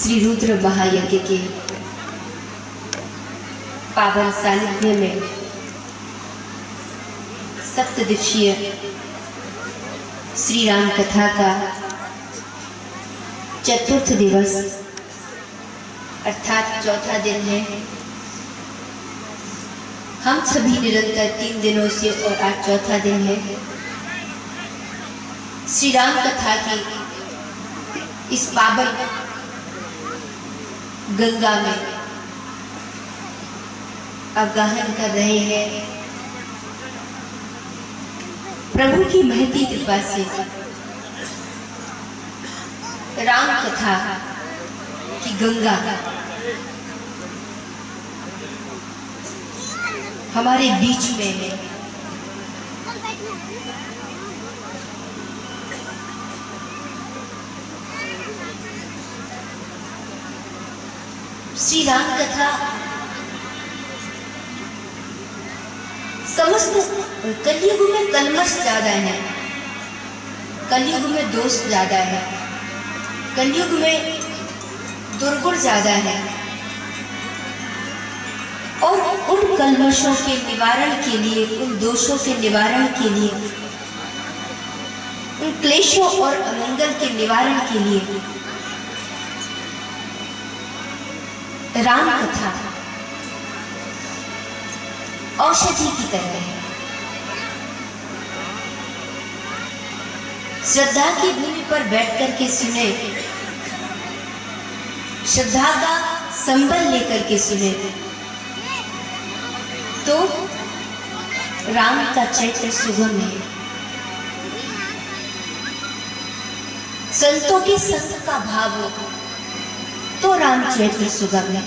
श्री रुद्र महायज्ञ के पावन सानिध्य में सप्तदिवसीय श्री राम कथा का चतुर्थ दिवस अर्थात चौथा दिन है। हम सभी निरंतर 3 दिनों से और आज चौथा दिन है श्री राम कथा की इस पावन गंगा में अवगाहन कर रहे हैं। प्रभु की महती कृपा से राम कथा की गंगा हमारे बीच में है। श्री राम कथा समस्त कलयुग में कलमश ज्यादा है, कलयुग में दोष ज्यादा है, कलयुग में दुर्गुण ज्यादा है और उन कलमशों के निवारण के लिए, उन दोषों के निवारण के लिए, उन क्लेशों और अमंगल के निवारण के लिए राम कथा औषधि की तरह है। श्रद्धा की भूमि पर बैठकर के सुने, श्रद्धा का संबल लेकर के सुने तो राम का चैत्र सुगम है। संतों के संत का भाव हो तो राम चैत्र सुगम है।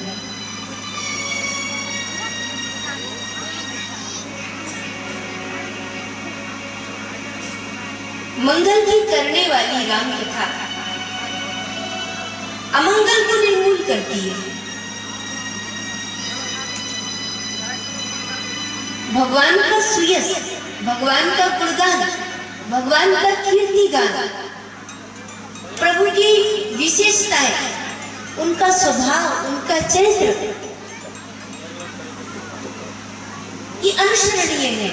मंगल की करने वाली राम कथा अमंगल को निर्मूल करती है। भगवान का सुयस, भगवान का गुणगान, भगवान का कीर्ति गान, प्रभु की विशेषताएं, उनका स्वभाव, उनका चरित्र ये अनुसरणीय है।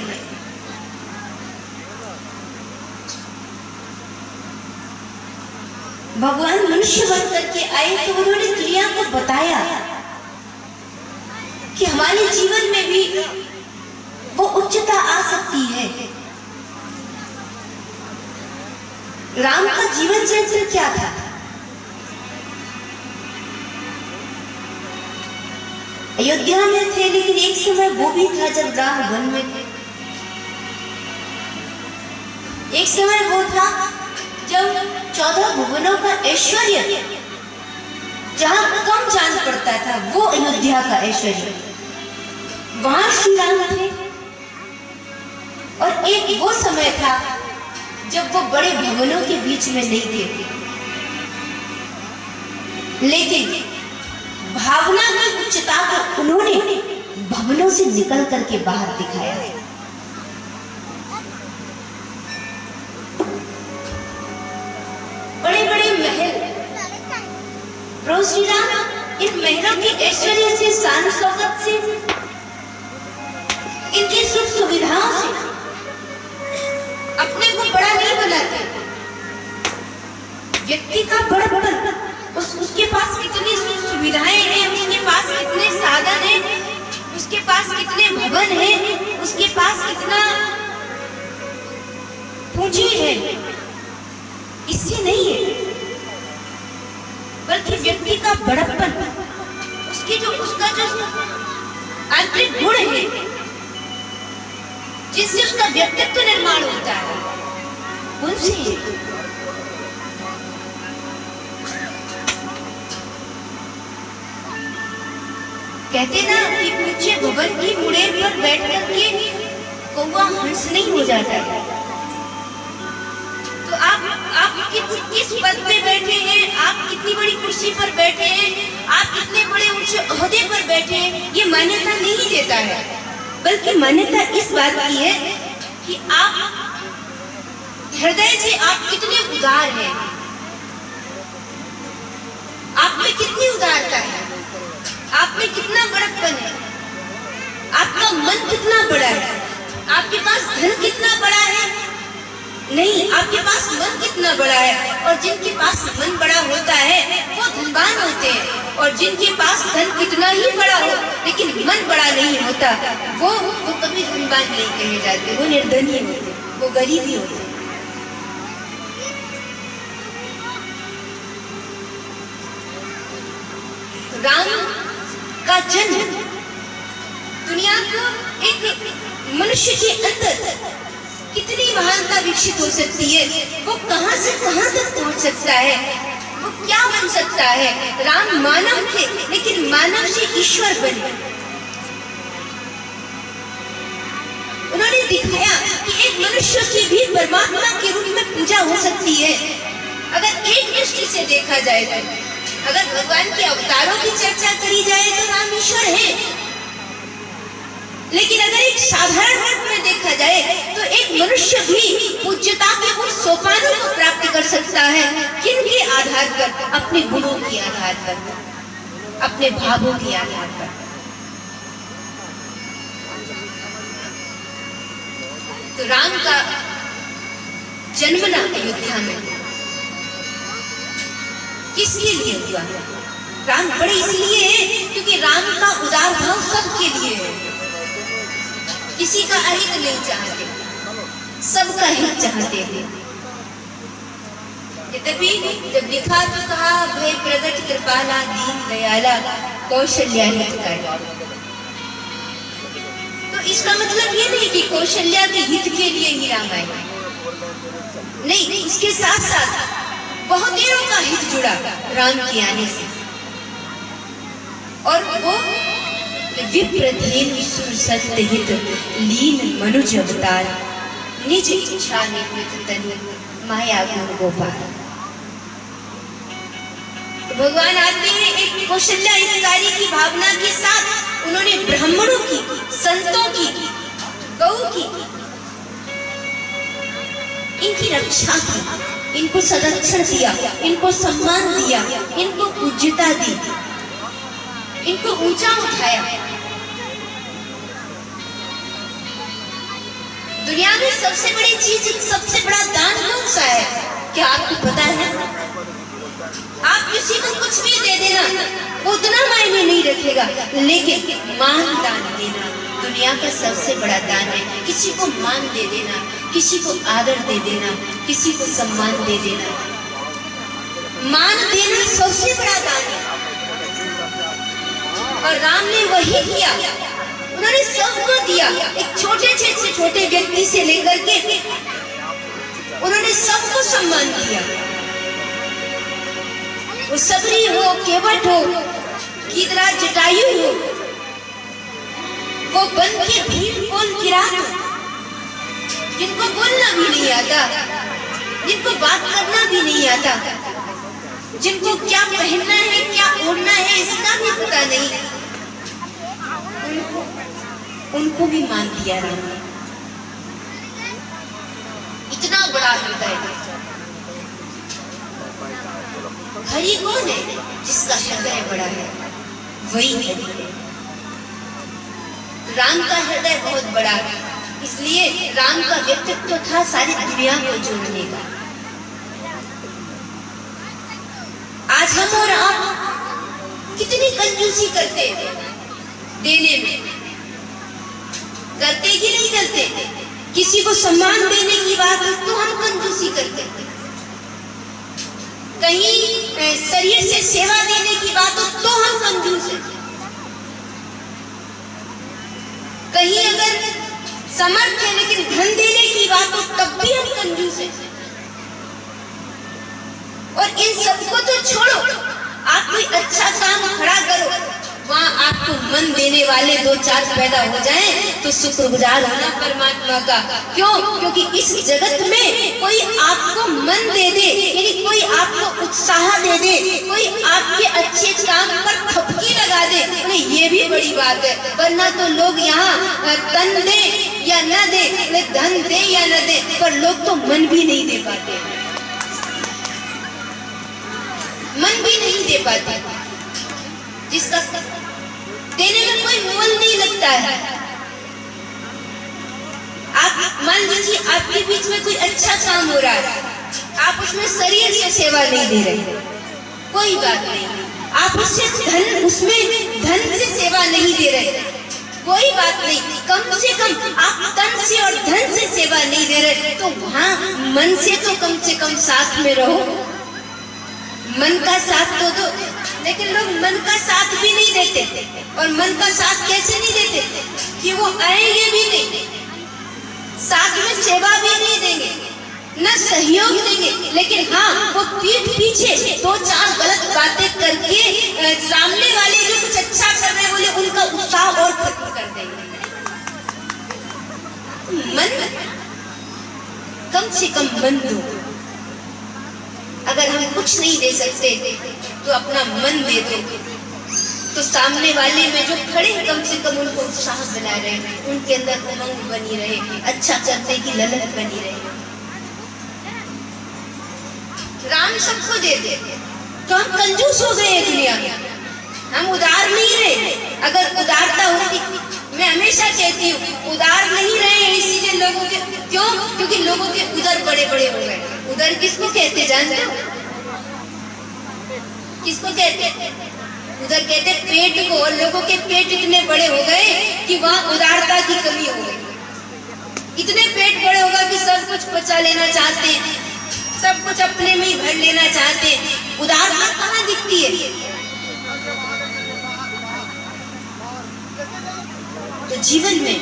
भगवान मनुष्य बन करके आए तो उन्होंने दुनिया को बताया कि हमारे जीवन में भी वो उच्चता आ सकती है। राम का जीवन चरित्र क्या था? अयोध्या में थे, लेकिन एक समय वो भी था जब राम वन में थे। एक समय वो था जब 14 भुवनों का ऐश्वर्य जहां कम जान पड़ता था, वो अयोध्या का ऐश्वर्य, वहां श्री राम थे। और एक वो समय था जब वो बड़े भवनों के बीच में नहीं थे, लेकिन भावना की उच्चता को उन्होंने भवनों से निकल करके बाहर दिखाया। बड़े बड़े महल, प्रभु श्री राम इन महलों के ऐश्वर्य से, शान शौकत से, इनकी सुख सुविधाओं से अपने को बड़ा नहीं बनाते। व्यक्ति का बड़पन, उसके पास कितनी सुविधाएं हैं, उसके पास कितने साधन हैं, उसके पास कितने भवन हैं, उसके पास कितना पूंजी है, इससे नहीं है, बल्कि व्यक्ति का बड़प्पन, उसका जो आंतरिक गुण है जिससे उसका व्यक्तित्व निर्माण होता है, उनसे कहते ना कि ऊंचे भवन की मुड़ेर पर बैठ करके कौवा हंस नहीं हो जाता है। तो आप किस पद पे बैठे हैं, आप कितनी बड़ी कुर्सी पर बैठे हैं, आप कितने बड़े ऊंचे ओहदे पर बैठे हैं, ये मान्यता नहीं देता है, बल्कि मान्यता इस बात की है कि आप हृदय से आप कितने उदार हैं, आप में कितनी उदारता है, आप में कितना बड़प्पन है, आपका मन कितना बड़ा है। आपके पास धन कितना बड़ा है? नहीं, आपके पास मन कितना बड़ा है। और जिनके पास मन बड़ा होता है वो धनवान होते हैं, और जिनके पास धन कितना ही बड़ा हो लेकिन मन बड़ा नहीं होता वो कभी धनवान नहीं कहे जाते, वो निर्धनी होते, वो गरीब ही होते। राम का जन्म दुनिया को एक मनुष्य के अंदर कितनी महानता विकसित हो सकती है, वो कहां से कहां तक पहुंच सकता है, वो क्या बन सकता है। राम मानव थे लेकिन मानव से ईश्वर बने। उन्होंने दिखाया कि एक मनुष्य की भी परमात्मा के रूप में पूजा हो सकती है। अगर एक दृष्टि से देखा जाए तो, अगर भगवान के अवतारों की चर्चा करी जाए तो राम ईश्वर है, लेकिन अगर एक साधारण रूप में देखा जाए तो एक मनुष्य भी पूज्यता के उन सोपानों को प्राप्त कर सकता है। किनके आधार पर? अपने गुणों के आधार पर, अपने भावों के आधार पर। तो राम का जन्मना अयोध्या में किसके लिए हुआ? राम बड़े इसलिए है क्योंकि राम का उदार भाव सबके लिए है। किसी का अहित नहीं चाहते, सबका हित चाहते हैं। यद्यपि जब लिखा तो कहा भय प्रगट कृपाला दीन दयाला कौशल्या हितकारी। तो इसका मतलब ये नहीं कि कौशल्या के हित के लिए ही राम आए, नहीं, इसके साथ साथ बहुतेरों का हित जुड़ा राम के आने से। और वो विप्रधेनु सुर सत्य हित लीन मनुज अवतार निज इच्छा निवृत्त तनि माया गुण गोपाल। तो भगवान आते हैं एक कौशल्या हितकारी की भावना के साथ। उन्होंने ब्राह्मणों की, संतों की, गौ की, इनकी रक्षा की, इनको संरक्षण दिया, इनको सम्मान दिया, इनको पूज्यता दी, इनको ऊंचा उठाया। दुनिया में सबसे बड़ी चीज, सबसे बड़ा दान कौन सा है? क्या आपको पता है? आप किसी को कुछ भी दे देना, वो उतना मायने नहीं रखेगा, लेकिन मान दान देना दुनिया का सबसे बड़ा दान है। किसी को मान दे देना, किसी को आदर दे देना, किसी को सम्मान दे देना, मान देना सबसे बड़ा दान है। और राम ने वही किया, उन्होंने सबको दिया। एक छोटे से छोटे व्यक्ति से लेकर के उन्होंने सबको सम्मान किया। वो सबरी हो, केवट हो, गीदराज जटायु हो, वो बन के भीड़ बोल किरात, जिनको बोलना भी नहीं आता, जिनको बात करना भी नहीं आता, जिनको क्या पहनना है, क्या ओढ़ना है, इसका भी पता नहीं, उनको भी मान दिया राम ने। इतना बड़ा हृदय। हरि कौन है? जिसका हृदय बड़ा है, वही हरि है। राम का हृदय बहुत बड़ा है, इसलिए राम का व्यक्तित्व था सारी दुनिया को जोड़ने का। आज हम और आप कितनी कंजूसी करते देने में, करते कि नहीं करते? किसी को सम्मान देने की बात तो हम कंजूसी करते, कहीं शरीर से सेवा देने की बात हो तो हम कंजूस हैं, कहीं अगर समर्थ है लेकिन धन देने की बात हो तब भी हम कंजूस हैं। और इन सबको तो छोड़ो, आप कोई अच्छा काम खड़ा करो, वहाँ आपको मन देने वाले दो चार पैदा हो जाएं तो शुक्रगुजार होना परमात्मा का। क्यों? क्योंकि इस जगत में कोई आपको मन दे दे, यानी कोई आपको उत्साह दे दे, कोई आपके अच्छे काम पर थपकी लगा दे, तो ये भी बड़ी बात है। वरना तो लोग यहाँ तन दे या न दे, धन दे या न दे, पर लोग तो मन भी नहीं दे पाते, मन भी नहीं दे पाते। जिसका देने में कोई मोल नहीं लगता है। आप मान लीजिए आपके बीच में कोई अच्छा काम हो रहा है, आप उसमें शरीर से सेवा नहीं दे रहे, कोई बात नहीं। आप उसमें धन से सेवा नहीं दे रहे, कोई बात नहीं। कम से कम आप तन से और धन से सेवा नहीं दे रहे, तो वहां मन से तो कम से कम साथ में रहो, मन का साथ तो दो। लेकिन लोग मन का साथ भी नहीं देते। और मन का साथ कैसे नहीं देते कि वो आएंगे भी नहीं, साथ में सेवा भी नहीं देंगे, न सहयोग देंगे, लेकिन हाँ वो पीठ पीछे दो चार गलत बातें करके सामने वाले जो कुछ अच्छा कर रहे हैं बोले उनका उत्साह और खत्म कर देंगे। मन, कम से कम मन दो। अगर हम कुछ नहीं दे सकते तो अपना मन दे दो, तो सामने वाले में जो खड़े कम से कम उनको उत्साह बना रहे, उनके अंदर उमंग बनी रहे, अच्छा करने की ललक बनी रहे। राम सबको देते तो हम कंजूस हो गए दुनिया में, हम उदार नहीं रहे। अगर उदारता होती, मैं हमेशा कहती हूँ उदार नहीं रहे इसीलिए लोगों के, क्यों? क्योंकि लोगों के उदर बड़े बड़े हो गए। उदर किसको कहते जानते हो? किसको कहते? उधर कहते पेट को। और लोगों के पेट इतने बड़े हो गए कि वहां उदारता की कमी हो गई। इतने पेट बड़े हो गए कि सब कुछ पचा लेना चाहते हैं, सब कुछ अपने में ही भर लेना चाहते हैं। उदारता कहाँ दिखती है? तो जीवन में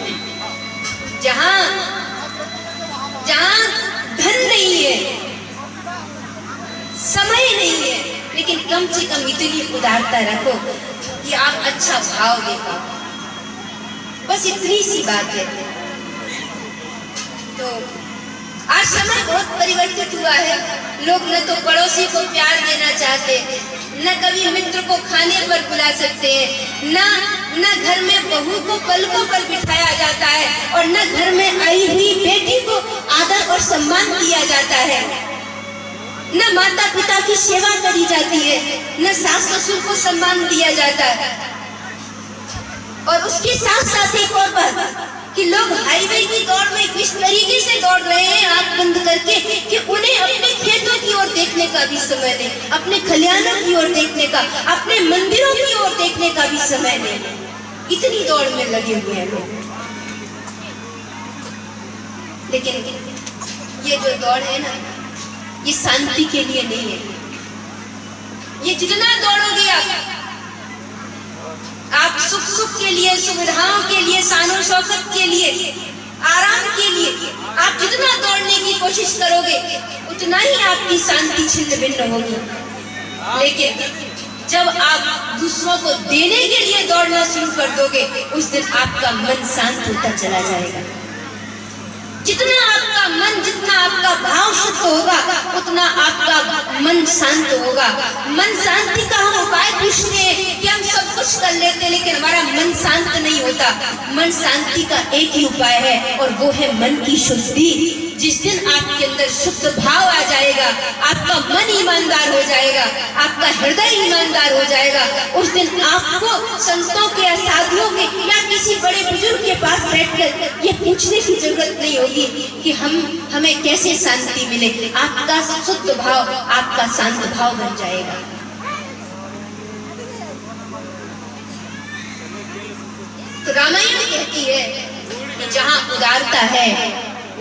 जहां धन नहीं है, समय नहीं है, लेकिन कम से कम इतनी उदारता रखो कि आप अच्छा भाव दे पाओ। बस इतनी सी बात है। तो आज समय बहुत परिवर्तित हुआ है। लोग न तो पड़ोसी को प्यार देना चाहते, न कभी मित्र को खाने पर बुला सकते हैं, न घर में बहू को पलकों पर बिठाया जाता है, और न घर में आई हुई बेटी को आदर और सम्मान दिया जाता है, न माता पिता की सेवा करी जाती है, न सास ससुर को सम्मान दिया जाता है। और उसके साथ साथ एक और बात कि लोग हाईवे की दौड़ में इस तरीके से दौड़ रहे हैं आंख बंद करके कि उन्हें अपने खेतों की ओर देखने का भी समय नहीं, अपने खलिहानों की ओर देखने का, अपने मंदिरों की ओर देखने का भी समय नहीं। इतनी दौड़ में लगे हुए हैं लोग। लेकिन ये जो दौड़ है ना, ये शांति के लिए नहीं है। ये जितना दौड़ोगे आप सुख के लिए, सुविधाओं के लिए, शानो शौकत के लिए, आराम के लिए आप जितना दौड़ने की कोशिश करोगे उतना ही आपकी शांति छिन्न भिन्न होगी। लेकिन जब आप दूसरों को देने के लिए दौड़ना शुरू कर दोगे, उस दिन आपका मन शांत होता चला जाएगा। जितना आपका भाव शुद्ध होगा उतना आपका मन शांत होगा। मन शांति का हम उपाय पूछते हैं कि हम सब कुछ कर लेते, लेकिन हमारा मन शांत नहीं होता। मन शांति का एक ही उपाय है, और वो है मन की शुद्धि। जिस दिन आपके अंदर शुद्ध भाव आ जाएगा, आपका मन ईमानदार हो जाएगा, आपका हृदय ईमानदार हो जाएगा, उस दिन आपको संतों के या साधुओं के या किसी बड़े बुजुर्ग के पास बैठकर ये पूछने की जरूरत नहीं होगी कि हमें कैसे शांति मिले। आपका शुद्ध भाव आपका शांत भाव बन जाएगा। तो रामायण कहती है कि जहाँ उदारता है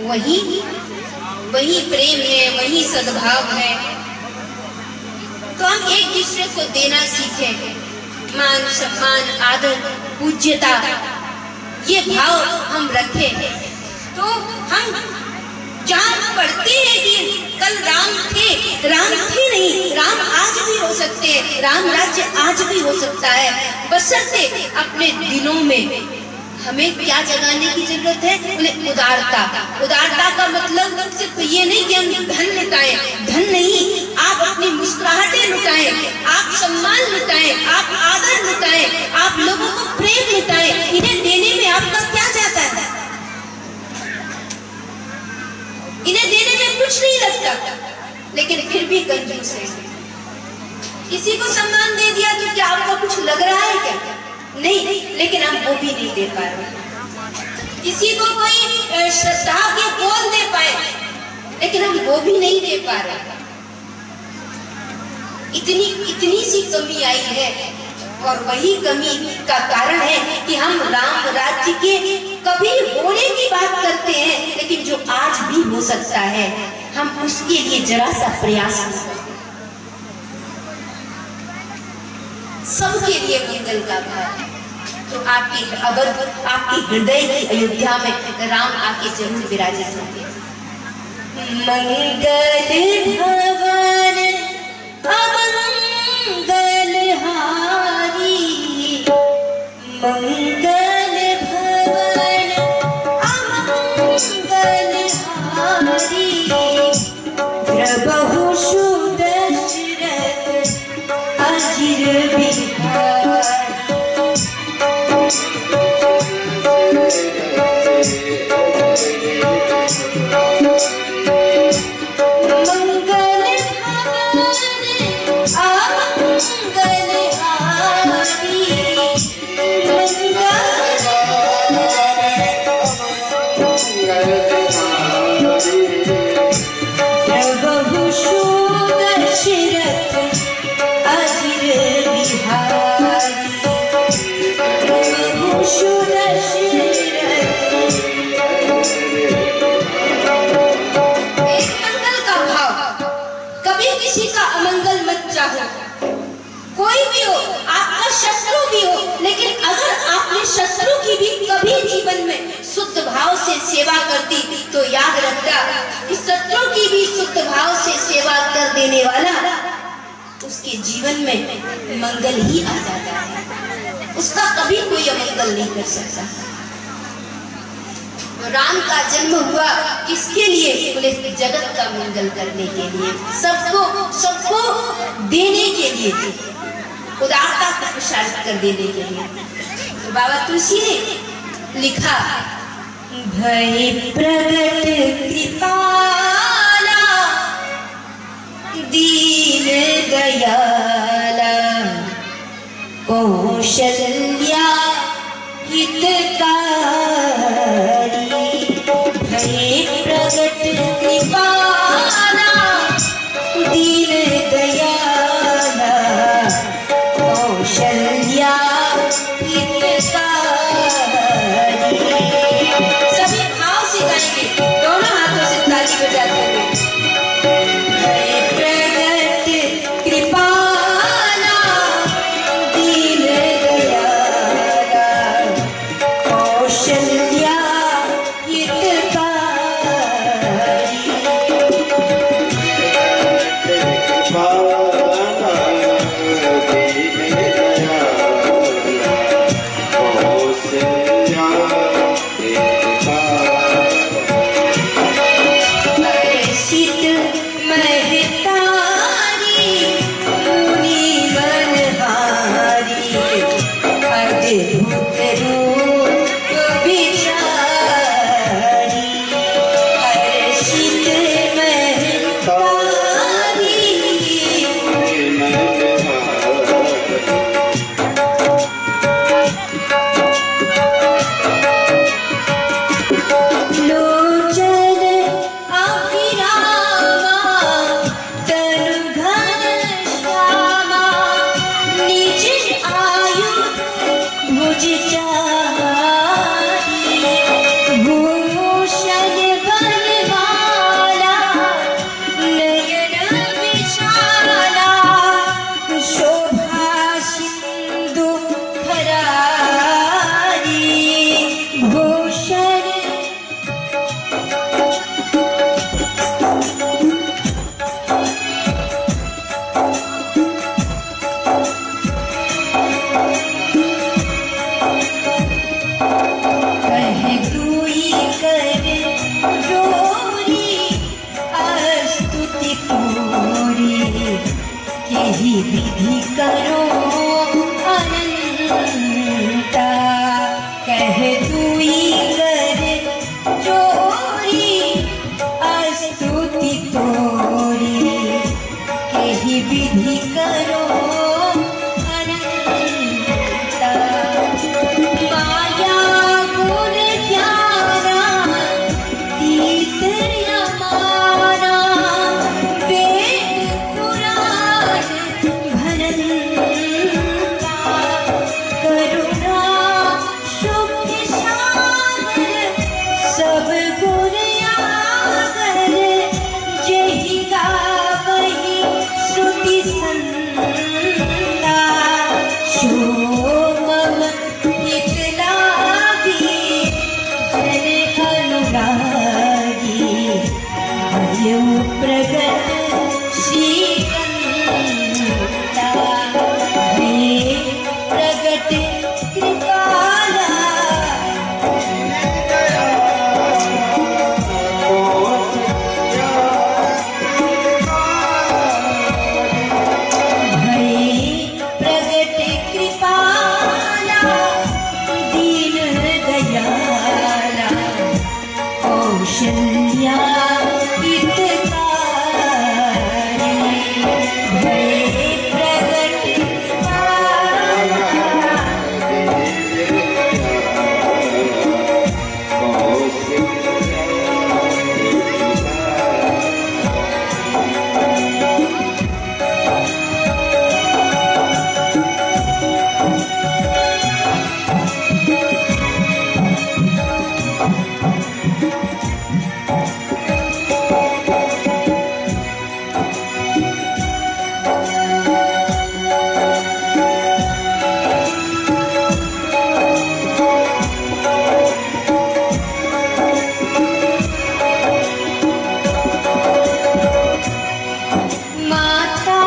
वही प्रेम है, वही सद्भाव है। तो हम एक दूसरे को देना सीखें। मान, सम्मान, आदर, पूज्यता, ये भाव हम रखें। तो हम जहाँ पढ़ते हैं कि कल राम थे नहीं, राम आज भी हो सकते हैं, राम राज्य आज भी हो सकता है, बशर्ते अपने दिलों में हमें क्या जगाने की जरूरत है? बोले उदारता। उदारता का मतलब सिर्फ ये नहीं कि हम धन लुटाएं, धन नहीं, आप अपनी मुस्कुराहटें लुटाएं, आप सम्मान लुटाएं, आप आदर लुटाएं, आप लोगों को प्रेम लुटाएं। इन्हें देने में आपका क्या जाता है? इन्हें देने में कुछ नहीं लगता, लेकिन फिर भी कंजूस है। किसी को सम्मान दे दिया तो क्या आपको कुछ लग रहा है क्या? नहीं, लेकिन हम वो भी नहीं दे पा रहे। किसी को कोई श्रद्धा के बोल दे पाए, लेकिन हम वो भी नहीं दे पा रहे। इतनी सी कमी आई है, और वही कमी का कारण है कि हम राम राज्य के कभी होने की बात करते हैं, लेकिन जो आज भी हो सकता है हम उसके लिए जरा सा प्रयास नहीं करते। सबके लिए मंगल का भाव, तो आपके हृदय की अयोध्या में राम आके जरूर विराजित होंगे। मंगल भवन अमंगल हारी, मंगल भवन अमंगल हारी, प्रभु सुदशरथ अजिर बिहारी। कोई भी हो, आपका शत्रु भी हो, लेकिन अगर आपने शत्रु की भी कभी जीवन में शुद्ध भाव से सेवा कर दी, तो याद रखना कि शत्रु की भी शुद्ध भाव से सेवा कर देने वाला उसके जीवन में मंगल ही आ जाता है। उसका कभी कोई अमंगल नहीं कर सकता। राम का जन्म हुआ किसके लिए? बोले जगत का मंगल करने के लिए, सबको देने के लिए, उदारता को प्रसारित कर देने के लिए। तो बाबा तुलसी ने लिखा, भय प्रगट कृपाला दीन दयाला, कौशल्या हितकारी, भय प्रगट कृपाला दीन दयाला, कौशल्या हितकारी। सभी भाव से गाएंगे, दोनों हाथों से ताली बजाते हुए। प्रगट कृपाला दीन दयाला, कौशल्या हितकारी। विधि करो अनंता, कह दुई कर जोरी अस्तुति तोरी, कही विधि करो अनंता, माया गुण ज्ञाना तीत अमाना, वेद पुराण भरंता, करुणा शुभ सागर सब गुण आगर, जहि गावहि श्रुति संता, शो मम हित लागी जन अनुरागी, भयो प्रगट श्रीकंता, हे प्रगट कृपाला, प्रगट कृपाला, दीन दयाला, कौशल्या हितकारी, प्रगट कृपाला, माता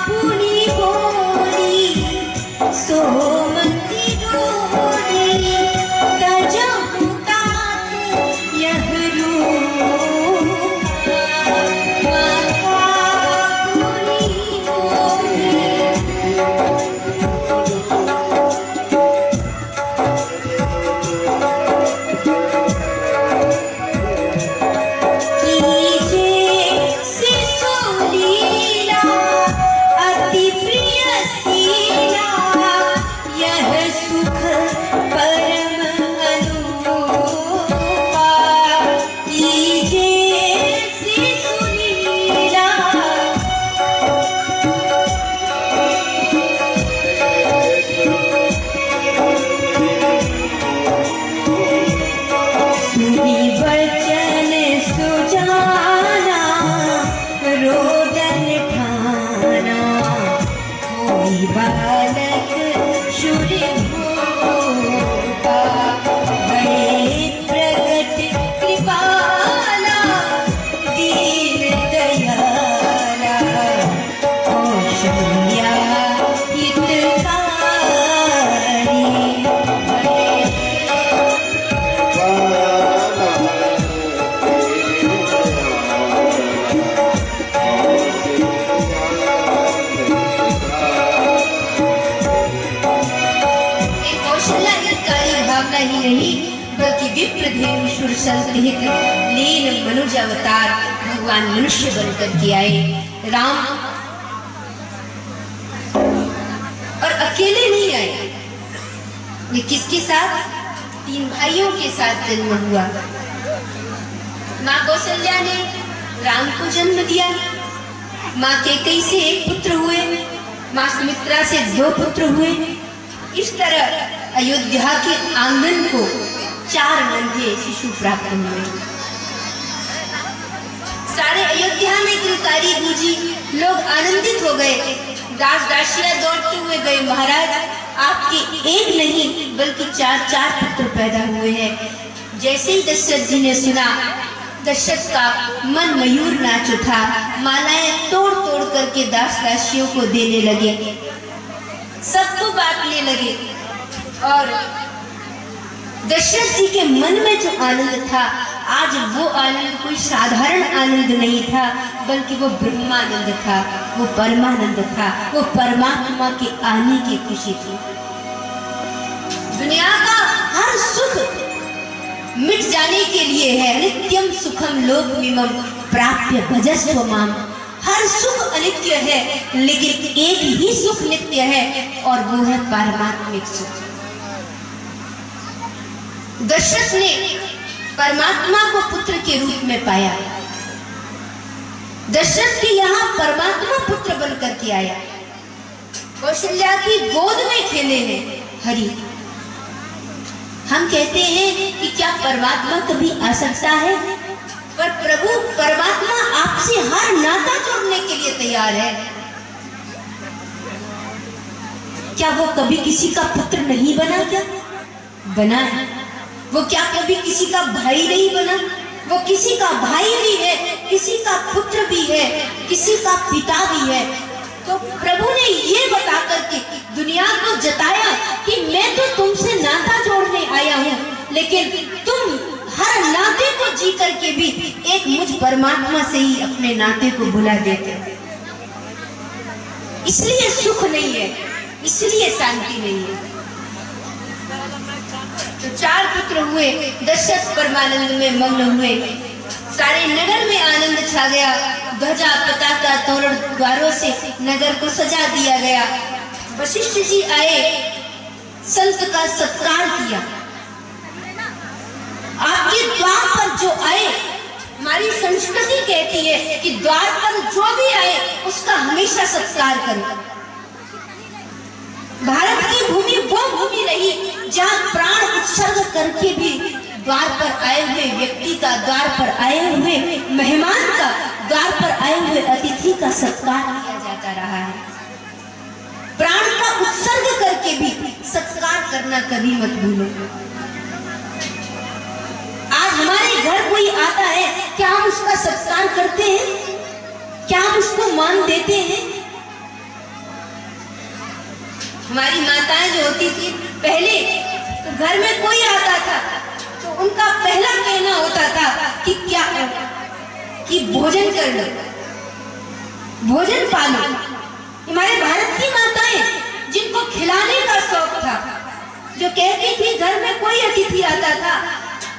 पुनि बोली सोमति डोली, तजहु तात यह रूपा, माता पुनि बोली कीजे शिशु लीला, अति प्रिय शीला, यह सुख परम अनुपा, कीजे शिशु लीला, सुनी वचन सुजाना, रोदन ठाना, कोई बालक शूर भूपा, बड़े प्रगट कृपाला, दीन दयाला, कौशल्या हितकारी, कौशल्या हितकारी भावना ही नहीं बल्कि विप्रधेनु सुरसल हित लीन मनुज अवतार भगवान मनुष्य बनकर के आए। राम और अकेले नहीं आए, ये किसके साथ? 3 भाइयों के साथ जन्म हुआ। माँ कौशल्या ने राम को जन्म दिया, माँ कैकेयी से 1 पुत्र हुए, माँ सुमित्रा से 2 पुत्र हुए। इस तरह अयोध्या के आंगन को 4 नन्हे शिशु प्राप्त हुए। सारे अयोध्या में किलकारी गूंजी, लोग आनंदित हो गए। दास दासियां दौड़ते हुए गए, महाराज आपके 1 नहीं बल्कि 4 पुत्र पैदा हुए हैं। जैसे ही दशरथ जी ने सुना, दशरथ का मन मयूर नाच उठा, मालाएं तोड़ तोड़ करके दास दासियों को देने लगे, सबको बांटने लगे। और दशरथ जी के मन में जो आनंद था, आज वो आनंद कोई साधारण आनंद नहीं था, बल्कि वो ब्रह्मानंद था, वो परमानंद था, वो परमात्मा के आने की खुशी थी। दुनिया का हर सुख मिट जाने के लिए है। नित्यम सुखम लोकमिमं प्राप्य भजस्व माम। हर सुख अनित्य है, लेकिन एक ही सुख नित्य है और वो है पारमात्मिक सुख। दशरथ ने परमात्मा को पुत्र के रूप में पाया। दशरथ के यहाँ परमात्मा पुत्र बनकर के आया, कौशल्या की गोद में खेले हैं हरि। हम कहते हैं कि क्या परमात्मा कभी आ सकता है? पर प्रभु परमात्मा आपसे हर नाता जोड़ने के लिए तैयार है। क्या वो कभी किसी का पुत्र नहीं बना? क्या बना है? वो क्या कभी किसी का भाई नहीं बना? वो किसी का भाई भी है, किसी का पुत्र भी है, किसी का पिता भी है। तो प्रभु ने ये बता करके दुनिया को जताया कि मैं तो तुमसे नाता जोड़ने आया हूँ, लेकिन तुम हर नाते को जी करके भी एक मुझ परमात्मा से ही अपने नाते को भुला देते हो। इसलिए सुख नहीं है, इसलिए शांति नहीं है। तो 4 पुत्र हुए, दशरथ परमानंद में मग्न हुए, सारे नगर में आनंद छा गया। ध्वजा पताका तोरण द्वारों से नगर को सजा दिया गया। वशिष्ठ जी आए, संत का सत्कार किया। आपके द्वार पर जो आए, हमारी संस्कृति कहती है कि द्वार पर जो भी आए उसका हमेशा सत्कार करो। भारत की भूमि वो भूमि रही जहाँ प्राण उत्सर्ग करके भी द्वार पर आए हुए व्यक्ति का, द्वार पर आए हुए मेहमान का, द्वार पर आए हुए अतिथि का सत्कार किया जाता रहा है। प्राण का उत्सर्ग करके भी सत्कार करना कभी मत भूलो। आज हमारे घर कोई आता है, क्या हम उसका सत्कार करते हैं? क्या हम उसको मान देते हैं? हमारी माताएं जो होती थी पहले, तो घर में कोई आता था तो उनका पहला कहना होता था कि क्या कि भोजन कर लो, भोजन पालो। हमारे भारत की माताएं जिनको खिलाने का शौक था, जो कहती थी घर में कोई अतिथि आता था,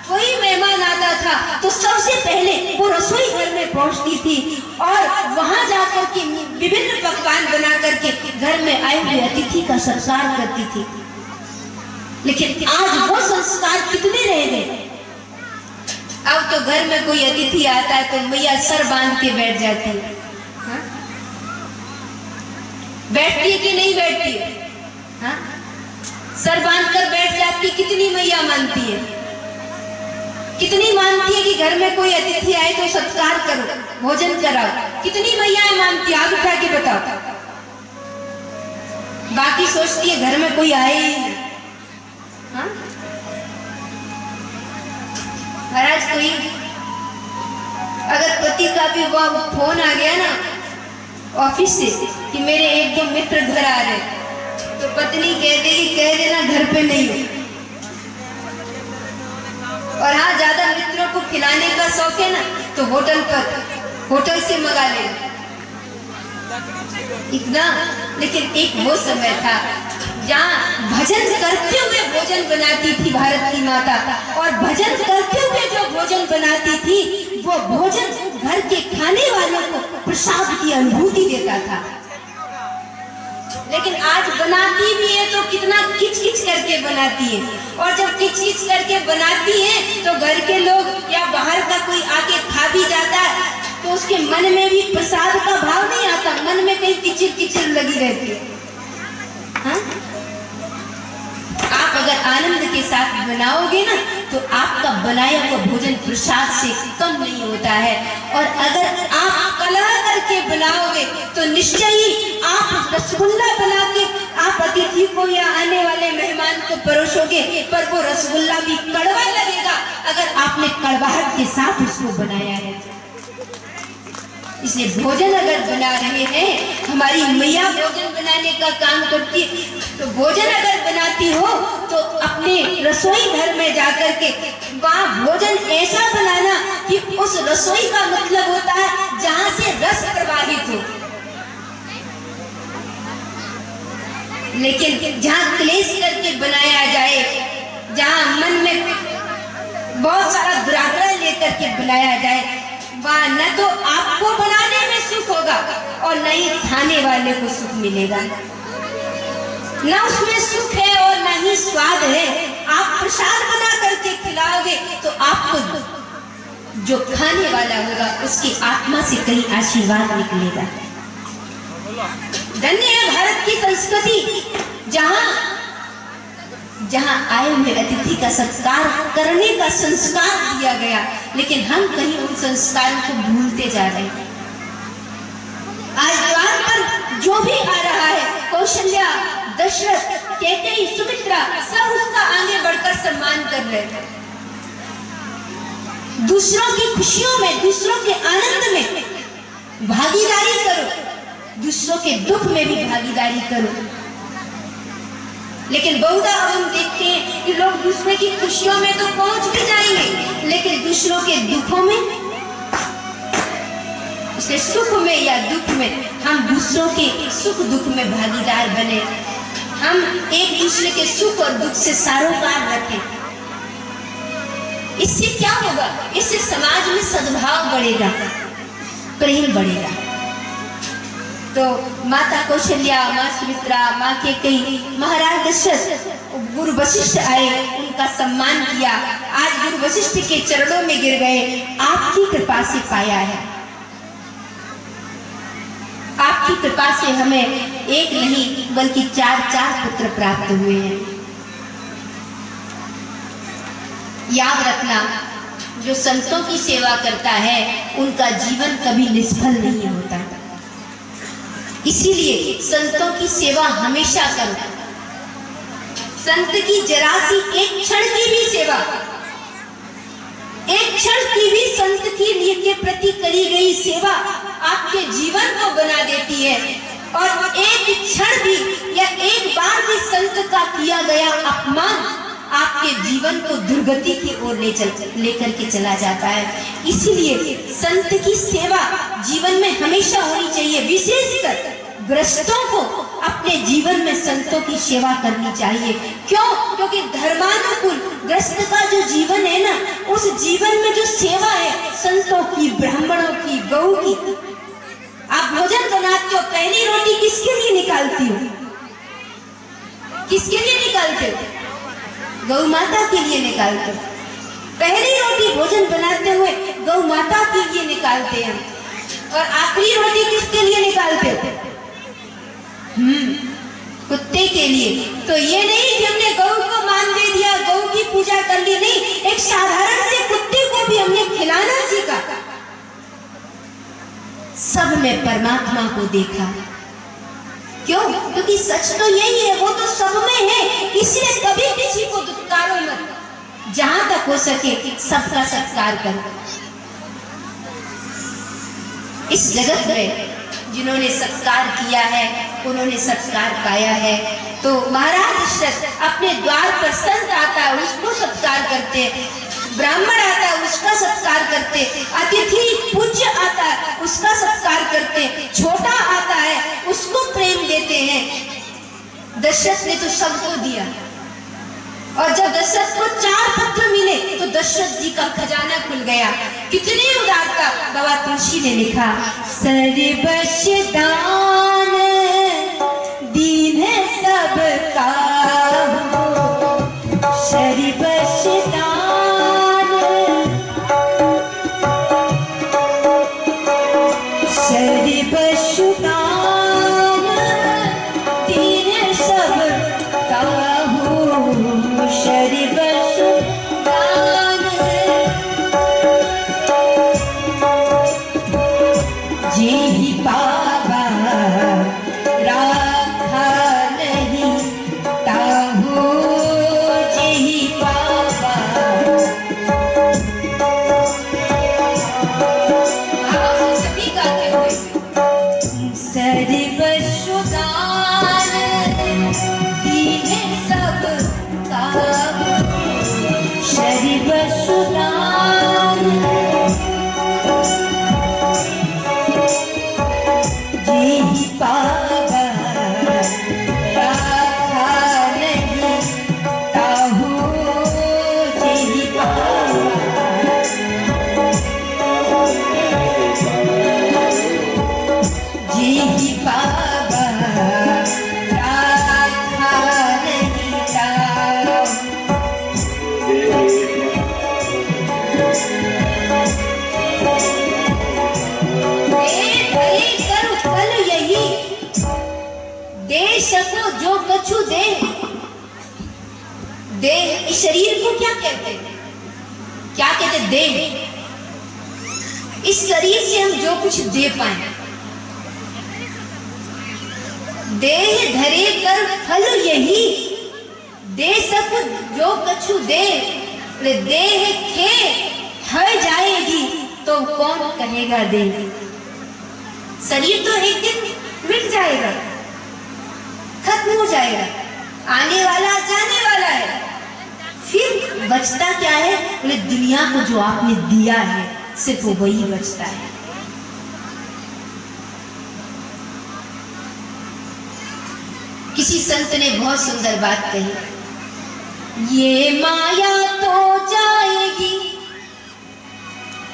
कोई मेहमान आता था तो सबसे पहले वो रसोई घर में पहुंचती थी और वहां जाकर के विभिन्न पकवान बना करके घर में आए हुए अतिथि का सत्कार करती थी। लेकिन आज वो संस्कार कितने रह गए? अब तो घर में कोई अतिथि आता है तो मैया सर बांध के बैठ जाती है। हाँ? बैठती है कि नहीं बैठती है? हाँ? सर बांध कर बैठ जाती। कितनी मैया मानती है, कितनी मानती है कि घर में कोई अतिथि आए तो सत्कार करो, भोजन कराओ? कितनी मैया मानती है? आप उठा के बताओ। बाकी सोचती है घर में कोई आए ही नहीं। हाँ? महाराज कोई अगर पति का भी वो फोन आ गया ना ऑफिस से कि मेरे 1-2 मित्र घर आ रहे, तो पत्नी कह देगी, कह देना घर पे नहीं हो। और हाँ, ज्यादा मित्रों को खिलाने का शौक है ना तो होटल से मंगा ले इतना। लेकिन एक वो समय था जहाँ भजन करते हुए भोजन बनाती थी भारत की माता, और भजन करते हुए जो भोजन बनाती थी वो भोजन घर के खाने वालों को प्रसाद की अनुभूति देता था। लेकिन आज बनाती भी है तो कितना किच किच करके बनाती है, और जब किच किच करके बनाती है तो घर के लोग या बाहर का कोई आके खा भी जाता है तो उसके मन में भी प्रसाद का भाव नहीं आता, मन में कहीं किचिर किचिर लगी रहती है। हाँ? आप अगर आनंद के साथ बनाओगे ना तो आपका बनाया हुआ भोजन प्रसाद से कम नहीं होता है, और अगर आप कलह करके बनाओगे तो निश्चय ही आप रसगुल्ला बना के आप अतिथि को या आने वाले मेहमान को परोसोगे, पर वो रसगुल्ला भी कड़वा लगेगा अगर आपने कड़वाहट के साथ उसको बनाया है। इसलिए भोजन अगर बना रहे हैं, हमारी मैया भोजन बनाने का काम करती है, तो भोजन अगर बनाती हो तो अपने रसोई घर में जाकर के वहाँ भोजन ऐसा बनाना कि उस रसोई का मतलब होता है जहाँ से रस प्रवाहित हो। लेकिन जहाँ क्लेश करके बनाया जाए, जहाँ मन में बहुत सारा दुराग्रह लेकर के बनाया जाए, वहाँ न तो आपको बनाने में सुख होगा और न ही खाने वाले को सुख मिलेगा। न उसमें सुख है और न ही स्वाद है। आप प्रसाद बना करके खिलाओगे तो आपको जो खाने वाला होगा उसकी आत्मा से कहीं आशीर्वाद निकलेगा। धन्य है भारत की संस्कृति, जहाँ जहाँ आए हुए अतिथि का सत्कार करने का संस्कार दिया गया, लेकिन हम कहीं उन संस्कारों को भूलते जा रहे हैं। आज द्वार पर जो भी आ रहा है, कौशल्या, दशरथ, कैकेयी, सुमित्रा, सब उसका आगे बढ़कर सम्मान कर रहे हैं। दूसरों की खुशियों में, दूसरों के आनंद में भागीदारी करो, दूसरों के दुख में भी भागीदारी करो। लेकिन बहुधा हम देखते हैं कि लोग दूसरे की खुशियों में तो पहुंच भी जाएंगे, लेकिन दूसरों के दुखों में, इसलिए सुख में या दुख में हम दूसरों के सुख दुख में भागीदार बने। हम एक दूसरे के सुख और दुख से सारोकार रखें। इससे क्या होगा? इससे समाज में सद्भाव बढ़ेगा, प्रेम बढ़ेगा। तो माता कौशल्या, माँ सुमित्रा, माँ कैकेयी, महाराज दशरथ, गुरु वशिष्ठ आए, उनका सम्मान किया। आज गुरु वशिष्ठ के चरणों में गिर गए। आपकी कृपा से पाया है, आपकी कृपा से हमें एक नहीं बल्कि 4 पुत्र प्राप्त हुए हैं। याद रखना, जो संतों की सेवा करता है उनका जीवन कभी निष्फल नहीं होता। इसीलिए संतों की सेवा हमेशा करो। संत की जरा सी एक क्षण की भी सेवा, एक क्षण की भी संत के प्रति करी गई सेवा आपके जीवन को बना देती है। और एक क्षण भी या एक बार भी संत का किया गया अपमान आपके जीवन को दुर्गति की ओर लेकर के चला जाता है। इसीलिए संत की सेवा जीवन में हमेशा होनी चाहिए। विशेषकर ग्रस्तों को अपने जीवन में संतों की सेवा करनी चाहिए। क्यों? क्योंकि धर्मानुकूल ग्रस्त का जो जीवन है ना, उस जीवन में जो सेवा है संतों की, ब्राह्मणों की, गौ की। आप भोजन बनाते हो, पहली रोटी किसके लिए निकालती हो? किसके लिए निकालते हो? गौ माता के लिए निकालते हो। पहली रोटी भोजन बनाते हुए गौ माता के लिए निकालते हैं, और आखिरी रोटी किसके लिए निकालते हो? कुत्ते के लिए। तो ये नहीं कि हमने गौ को मान दे दिया, गौ की पूजा कर ली, नहीं, एक साधारण से कुत्ते को भी हमने खिलाना सीखा। सब में परमात्मा को देखा। क्यों? क्योंकि सच तो यही है, वो तो सब में है। इसलिए कभी किसी को दुत्कारो मत, जहां तक हो सके सबका सत्कार करो। इस जगत में जिन्होंने सत्कार किया है उन्होंने सत्कार पाया है। तो महाराज दशरथ अपने द्वार पर संत आता है उसको सत्कार करते, ब्राह्मण आता है उसका सत्कार करते, अतिथि पूज्य आता है उसका सत्कार करते, छोटा आता है उसको प्रेम देते हैं। दशरथ ने तो सबको दिया। और जब दशरथ को 4 पुत्र मिले तो दशरथ जी का खजाना खुल गया। कितनी उदारता! बाबा तुलसी ने लिखा, सर्वश दान दीन सबका, सर्वश दान, सर्वश दान दीन सबका, सर्वश दान जी बाबा राखा नहीं ताहू, जी बाबा। सभी गाते हुए सर्वश दान दीन सबका, सर्वश दान जी बाबा राखा नहीं ताहू, जी बाबा। सको जो कछु दे। देह, इस शरीर को क्या कहते हैं? क्या कहते हैं? देह। इस शरीर से हम जो कुछ दे पाए, देह धरे कर फल यही, दे सको जो कछु दे। देह खे हर जाएगी तो कौन कहेगा दे। शरीर तो एक दिन मिट जाएगा, खत्म हो जाएगा, आने वाला जाने वाला है। फिर बचता क्या है? बोले दुनिया को जो आपने दिया है सिर्फ वही बचता है। किसी संत ने बहुत सुंदर बात कही, ये माया तो जाएगी,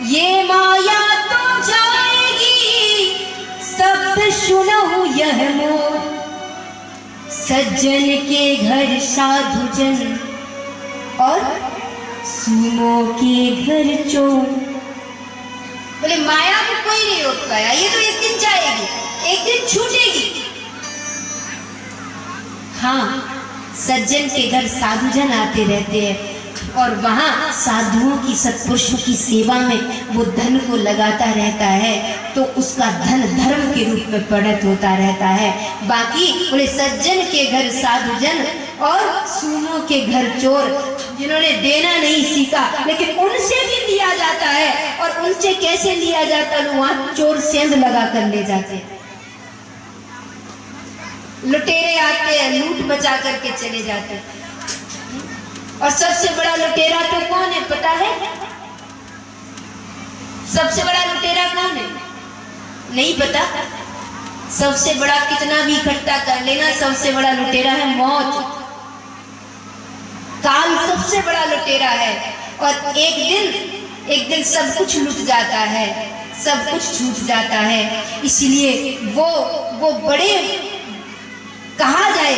ये माया तो जाएगी, शब्द सुनहु यह मोर, सज्जन के घर साधुजन और सुनो के घर चोर। बोले माया को कोई नहीं रोक पाया, ये तो एक दिन जाएगी, एक दिन छूटेगी। हाँ, सज्जन के घर साधुजन आते रहते हैं और वहाँ साधुओं की, सत्पुरुषों की सेवा में वो धन को लगाता रहता है, तो उसका धन धर्म के रूप में परिणत होता रहता है। बाकी बोले सज्जन के घर साधुजन और सूनों के घर चोर, जिन्होंने देना नहीं सीखा लेकिन उनसे भी लिया जाता है। और उनसे कैसे लिया जाता है? वहाँ चोर सेंध लगा कर ले जाते हैं, लुटेरे आते हैं, लूट बचा करके चले जाते हैं। और सबसे बड़ा लुटेरा तो कौन है पता है? सबसे बड़ा लुटेरा कौन है? नहीं पता? सबसे बड़ा कितना भी इकट्ठा कर लेना, सबसे बड़ा लुटेरा है मौत। काल सबसे बड़ा लुटेरा है। और एक दिन सब कुछ लुट जाता है, सब कुछ छूट जाता है। इसलिए वो बड़े, कहा जाए,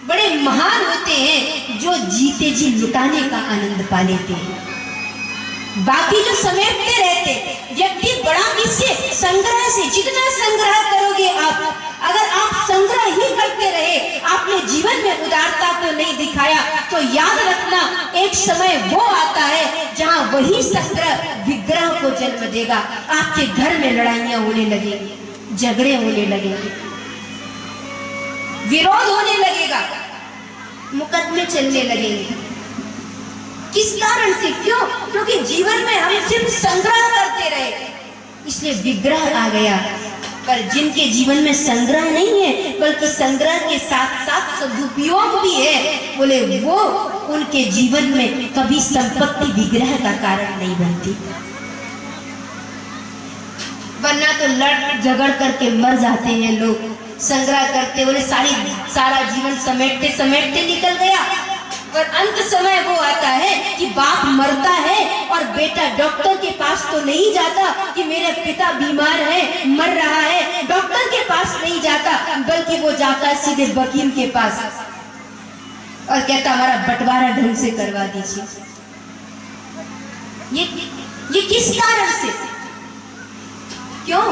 बड़े महान होते हैं जो जीते जी लुटाने का आनंद पा लेते हैं। बाकी जो समेटते रहते व्यक्ति बड़ा किससे? संग्रह से। जितना संग्रह करोगे आप, अगर आप संग्रह ही करते रहे, आपने जीवन में उदारता को नहीं दिखाया, तो याद रखना एक समय वो आता है जहां वही संग्रह विग्रह को जन्म देगा। आपके घर में लड़ाइयां होने लगेंगी, झगड़े होने लगेंगे, विरोध होने लगेगा, मुकदमे चलने लगेंगे। किस कारण से? क्यों? क्योंकि जीवन में हम सिर्फ संग्रह करते रहे, इसलिए विग्रह आ गया। पर जिनके जीवन में संग्रह नहीं है, बल्कि संग्रह के साथ साथ सदुपयोग भी है, बोले वो, उनके जीवन में कभी संपत्ति विग्रह का कारण नहीं बनती। वरना तो लड़ झगड़ करके मर जाते हैं लोग। संग्रह करते बोले सारा जीवन समेटते समेटते निकल गया, और अंत समय वो आता है कि बाप मरता है और बेटा डॉक्टर के पास तो नहीं जाता कि मेरे पिता बीमार है, मर रहा है, डॉक्टर के पास नहीं जाता, बल्कि वो जाता है सीधे वकील के पास और कहता हमारा बंटवारा ढंग से करवा दीजिए। ये किस कारण से? क्यों?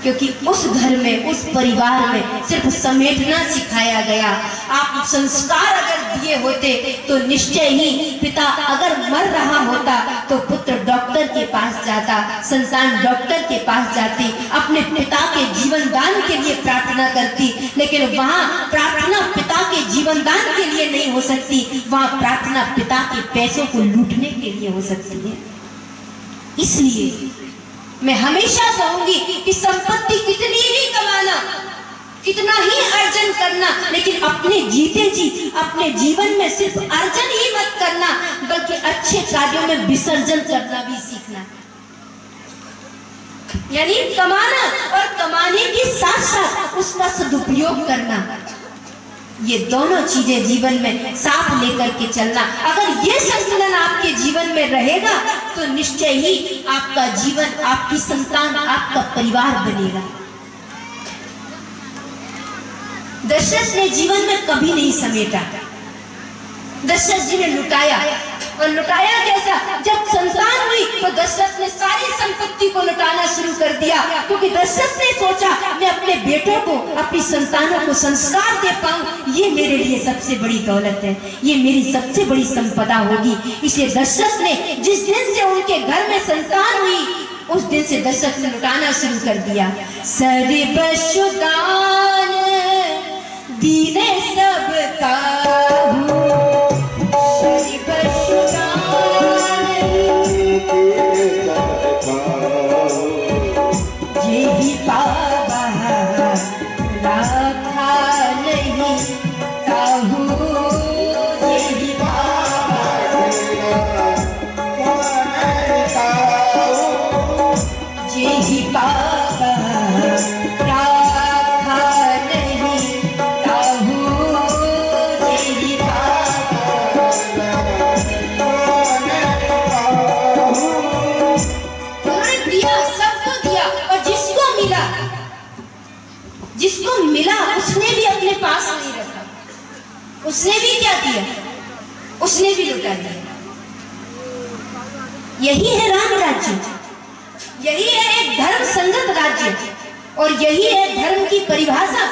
क्योंकि उस घर में, उस परिवार में सिर्फ समेटना सिखाया गया। आप संस्कार अगर दिए होते तो निश्चय ही पिता अगर मर रहा होता तो पुत्र डॉक्टर के पास जाता, संतान डॉक्टर के पास जाती, अपने पिता के जीवन दान के लिए प्रार्थना करती। लेकिन वहाँ प्रार्थना पिता के जीवन दान के लिए नहीं हो सकती, वहाँ प्रार्थना पिता के पैसों को लूटने के लिए हो सकती है। इसलिए मैं हमेशा कहूंगी कि संपत्ति कितनी ही कमाना, कितना ही अर्जन करना, लेकिन अपने जीते जी अपने जीवन में सिर्फ अर्जन ही मत करना, बल्कि अच्छे कार्यों में विसर्जन करना भी सीखना। यानी कमाना और कमाने के साथ साथ उसका सदुपयोग करना, ये दोनों चीजें जीवन में साथ लेकर के चलना। अगर ये संतुलन आपके जीवन में रहेगा तो निश्चय ही आपका जीवन, आपकी संतान, आपका परिवार बनेगा। दशरथ ने जीवन में कभी नहीं समेटा, दशरथ जी ने लुटाया। और लुटाया कैसा? जब संतान हुई तो दशरथ ने सारी संपत्ति को लुटाना शुरू कर दिया, क्योंकि दशरथ ने सोचा मैं अपने बेटों को, अपनी संतानों को संस्कार दे पाऊं, ये मेरे लिए सबसे बड़ी दौलत है, ये मेरी सबसे बड़ी संपदा होगी। इसलिए दशरथ ने जिस दिन से उनके घर में संतान हुई उस दिन से दशरथ ने लुटाना शुरू कर दिया। सर्वशुदान दीने सब काहू, यही पावा राखा नहीं काहू, यही पावा यही पावा राखा नहीं काहू, यही पावा। उन्होंने दिया, सबको दिया, और जिसको मिला उसने भी अपने पास नहीं रखा, उसने भी क्या किया? उसने भी लुटा दिया। यही है राम राज्य, यही है एक धर्म संगत राज्य, और यही है धर्म की परिभाषा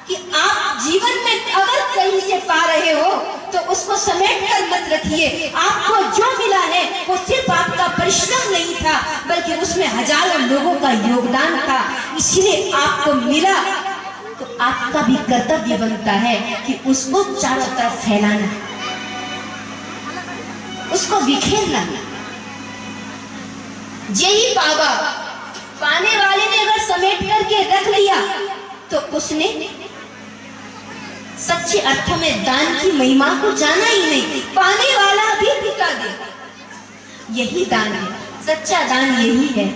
कि आप जीवन में अगर कहीं से पा रहे हो तो उसको समेट कर मत रखिए। आपको जो मिला है वो सिर्फ आपका परिश्रम नहीं था, बल्कि उसमें हजारों लोगों का योगदान था। इसलिए आपको मिला तो आपका भी कर्तव्य बनता है कि उसको चारों तरफ फैलाना, उसको बिखेरना। यही पावा, पाने वाले ने अगर समेट करके रख लिया तो उसने सच्चे अर्थ में दान की महिमा को जाना ही नहीं, पाने वाला भी लुटा दे। यही दान है, सच्चा दान यही है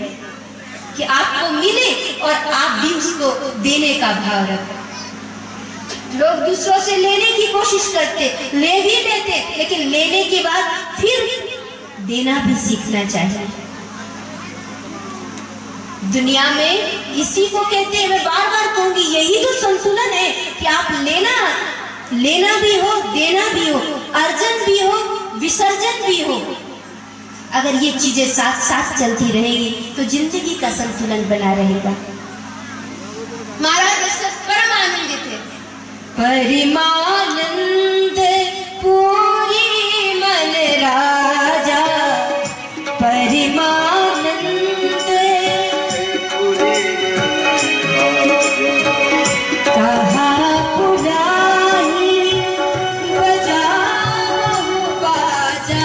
कि आपको मिले और आप भी उसको देने का भाव रखें। लोग दूसरों से लेने की कोशिश करते, ले भी लेते, लेकिन लेने के बाद फिर देना भी सीखना चाहिए। दुनिया में इसी को कहते हैं, मैं बार बार कहूंगी, यही तो संतुलन है कि आप लेना भी हो, देना भी हो, अर्जन भी हो, विसर्जन भी हो। अगर ये चीजें साथ साथ चलती रहेंगी तो जिंदगी का संतुलन बना रहेगा। महाराज दशरथ परम आनंदित थे, परिमानंद पूरी मन राजा, परिमानंद कहा पुरानी बजाओ बाजा,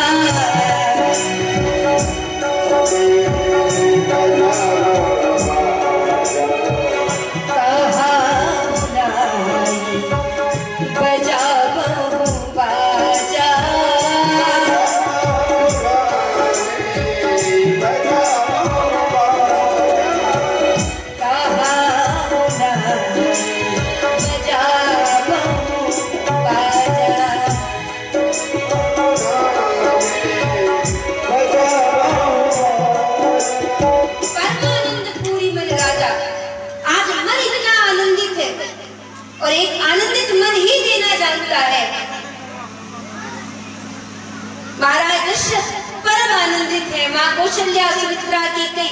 और एक आनंदित मन ही देना जानता है। महाराज दशरथ परम आनंदित है। माँ कौशल्या सुमित्रा की कई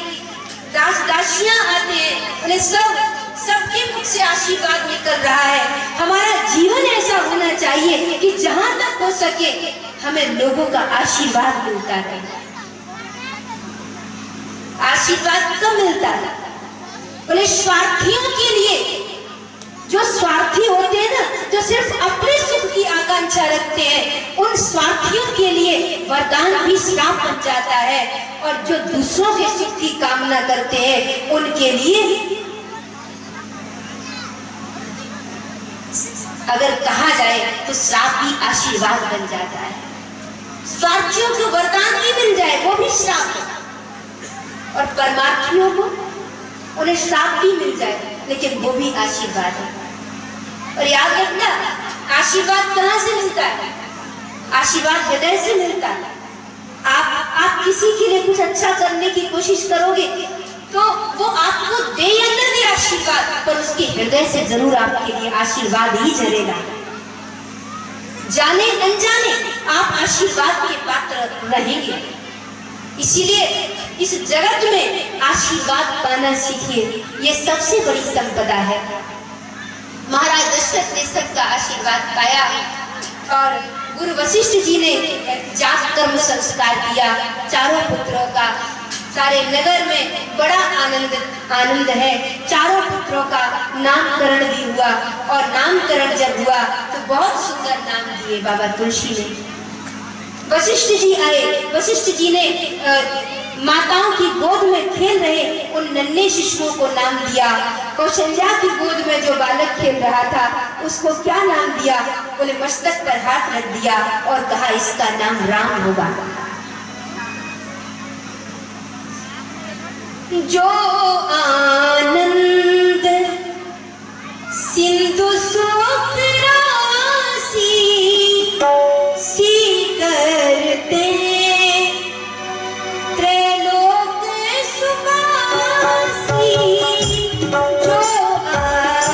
दासियां आते हैं, उन्हें सबके मुख से आशीर्वाद निकल रहा है। हमारा जीवन ऐसा होना चाहिए कि जहां तक हो सके हमें लोगों का आशीर्वाद मिलता रहे। आशीर्वाद कब मिलता है? बोले स्वार्थियों के लिए, जो स्वार्थी होते हैं ना, जो सिर्फ अपने सुख की आकांक्षा रखते हैं, उन स्वार्थियों के लिए वरदान भी श्राप बन जाता है, और जो दूसरों के सुख की कामना करते हैं उनके लिए अगर कहा जाए तो श्राप भी आशीर्वाद बन जाता है। स्वार्थियों को वरदान भी मिल जाए वो भी श्राप है, और परमार्थियों को उन्हें श्राप भी मिल जाए लेकिन वो भी आशीर्वाद है। और याद रखना, आशीर्वाद कहाँ से मिलता है? आशीर्वाद हृदय से मिलता है। आप किसी के लिए कुछ अच्छा करने की कोशिश करोगे तो वो आपको दे या न दे आशीर्वाद, पर उसके हृदय से जरूर आपके लिए आशीर्वाद ही झरेगा। जाने अनजाने आप आशीर्वाद के पात्र रहेंगे। इसीलिए इस जगत में आशीर्वाद पाना सीखिए, ये सबसे बड़ी संपदा है। महाराज दशरथ ने सबका आशीर्वाद पाया और गुरु वशिष्ठ जी ने जात कर्म संस्कार किया। चारों पुत्रों का सारे नगर में बड़ा आनंद है। चारों पुत्रों का नामकरण भी हुआ और नामकरण जब हुआ तो बहुत सुंदर नाम दिए बाबा तुलसी ने। वशिष्ठ जी आए, वशिष्ठ जी ने माताओं की गोद में खेल रहे उन नन्हे शिशुओं को नाम दिया। कौशल्या की गोद में जो बालक खेल रहा था उसको क्या नाम दिया? बोले मस्तक पर हाथ रख दिया और कहा इसका नाम राम होगा। जो आनंद सिंधु सुख राशि सी करते त्रैलोक सुवासी, जो आनंद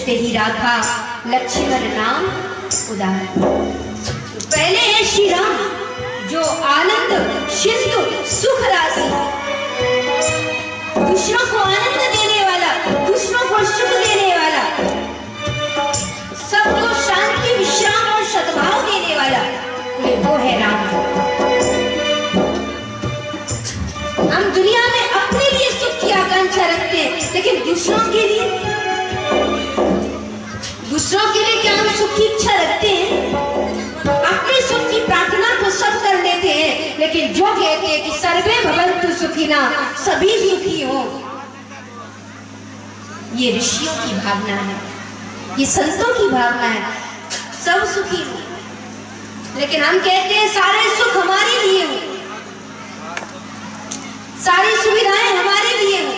तेहि राखा लक्ष्मण नाम उदार। पहले है श्री राम जो आनंद सिंधु सुख राशि, दूसरों को आनंद देने वाला, दूसरों को सुख देने वाला, सबको शांति विश्राम और सद्भाव देने वाला, वो है राम। हम दुनिया में अपने लिए सुख की आकांक्षा रखते हैं, लेकिन दूसरों के लिए क्या हम सुख की इच्छा रखते हैं? अपने सुख की प्रार्थना तो सब कर लेते हैं, लेकिन जो कहते हैं कि सर्वे भवन्तु सुखिना, सभी सुखी हो, ये ऋषियों की भावना है, ये संतों की भावना है, सब सुखी हो। लेकिन हम कहते हैं सारे सुख हमारे लिए हो, सारी सुविधाएं हमारे लिए हो।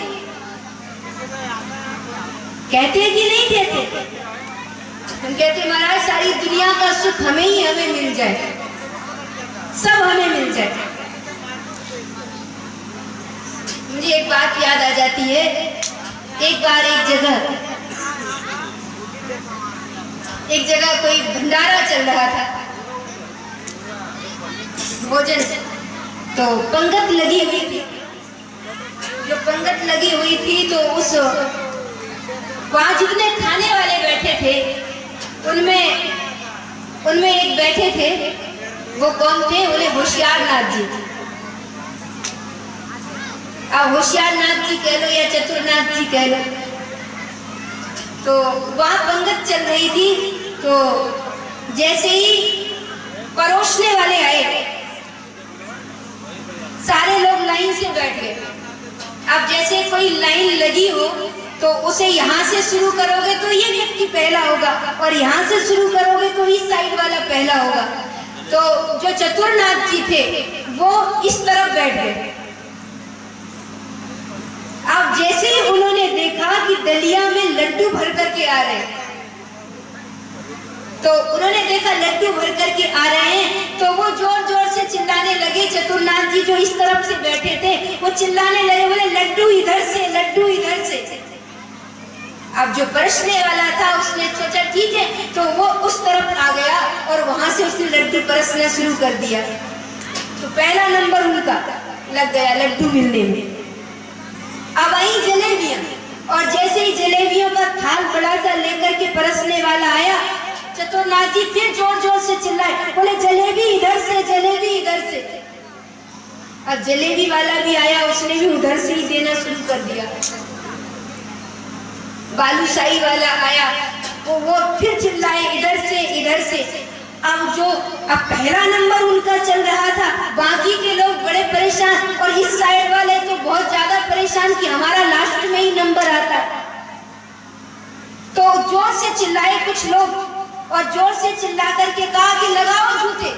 कहते हैं कि नहीं कहते? हम कहते महाराज सारी दुनिया का सुख हमें मिल जाए, सब हमें मिल जाए। मुझे एक बात याद आ जाती है। एक बार एक जगह कोई भंडारा चल रहा था, भोजन, तो पंगत लगी हुई थी। जो पंगत लगी हुई थी तो उस वहां जितने खाने वाले बैठे थे उनमें एक बैठे थे, वो कौन थे? बोले होशियारनाथ जी। अब होशियारनाथ जी कह लो या चतुरनाथ जी कह लो। तो वहां पंगत चल रही थी, तो जैसे ही परोसने वाले आए, सारे लोग लाइन से बैठ गए। अब जैसे कोई लाइन लगी हो तो उसे यहाँ से शुरू करोगे तो ये व्यक्ति पहला होगा, और यहाँ से शुरू करोगे तो इस साइड वाला पहला होगा। तो जो चतुरनाथ जी थे वो इस तरफ बैठ गए। अब जैसे ही उन्होंने देखा कि दलिया में लड्डू भर करके आ रहे हैं, तो उन्होंने देखा लड्डू भर करके आ रहे हैं, तो वो जोर जोर से चिल्लाने लगे। चतुरनाथ जी जो इस तरफ से बैठे थे वो चिल्लाने लगे, बोले लड्डू इधर से, लड्डू इधर से। अब जो परसने वाला था उसने सोचा ठीक है, तो वो उस तरफ आ गया और वहां से उसने लड्डू परसना शुरू कर दिया। तो पहला नंबर उनका लग गया लड्डू मिलने में। अब आई जलेबियां, और जैसे ही जलेबियों का थाल बड़ा सा लेकर के परसने वाला आया, चतुरनाथ जी फिर जोर जोर से चिल्लाए, बोले जलेबी इधर से, जलेबी इधर से। अब जलेबी वाला भी आया, उसने भी उधर से ही देना शुरू कर दिया। बालूशाही वाला आया, वो फिर चिल्लाए इधर से, इधर से। अब पहला नंबर उनका चल रहा था, बाकी के लोग बड़े परेशान, और इस साइड वाले तो बहुत ज्यादा परेशान कि हमारा लास्ट में ही नंबर आता। तो जोर से चिल्लाए कुछ लोग, और जोर से चिल्ला करके कहा कि लगाओ जूते।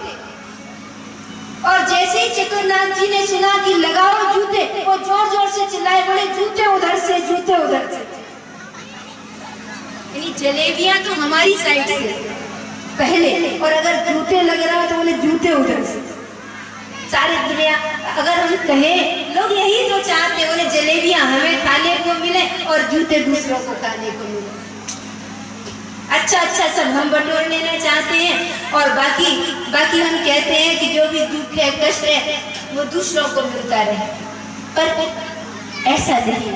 और जैसे ही चतुरनाथ जी ने सुना कि लगाओ जूते, वो जोर जोर से चिल्लाए, बोले जूते उधर से, जूते उधर से। यानी जलेबियां तो हमारी साइड से पहले, और अगर जूते लग रहा हो तो बोले जूते उधर से। सारी दुनिया, अगर हम कहें, लोग यही तो चाहते, बोले जलेबियां हमें खाने को मिले और जूते दूसरों को खाने को मिले। अच्छा सब हम बटोर लेना चाहते हैं, और बाकी हम कहते हैं कि जो भी दुख है, कष्ट है, वो दूसरों को मिलता रहे। पर ऐसा नहीं,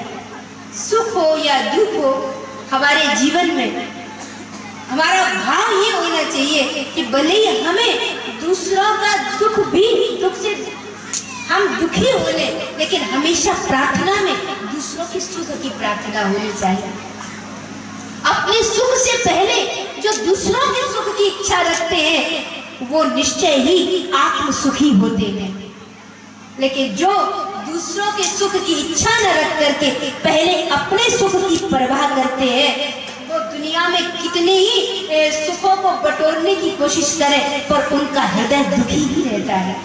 सुख हो या दुख हो, हमारे जीवन में हमारा भाव ये होना चाहिए कि भले ही हमें दूसरों का दुख से हम दुखी होने, लेकिन हमेशा प्रार्थना में दूसरों के सुख की प्रार्थना होनी चाहिए। अपने सुख से पहले जो दूसरों के सुख की इच्छा रखते हैं वो निश्चय ही आत्म सुखी होते हैं, लेकिन जो दूसरों के सुख की इच्छा न रख करके पहले अपने सुख की परवाह करते हैं, वो दुनिया में कितने ही सुखों को बटोरने की कोशिश करें, पर उनका हृदय दुखी ही रहता है।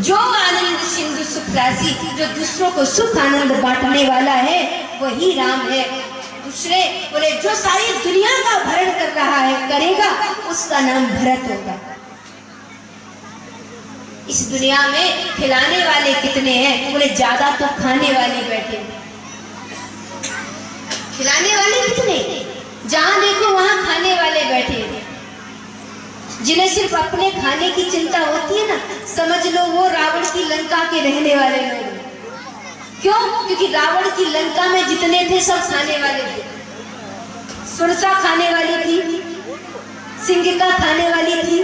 जो आनंद सिंधु सुख राशि, जो दूसरों को सुख आनंद बांटने वाला है, वही राम है। दूसरे बोले जो सारी दुनिया का भरण कर रहा है, करेगा, उसका नाम भरत होगा। इस दुनिया में खिलाने वाले कितने हैं? बोले ज्यादा तो खाने वाले बैठे। खिलाने वाले कितने? जहां देखो वहां खाने वाले बैठे। जिन्हें सिर्फ अपने खाने की चिंता होती है ना, समझ लो वो रावण की लंका के रहने वाले लोग। क्यों? क्योंकि रावण की लंका में जितने थे सब खाने वाले थे। सुरसा खाने वाली थी, सिंगिका खाने वाली थी,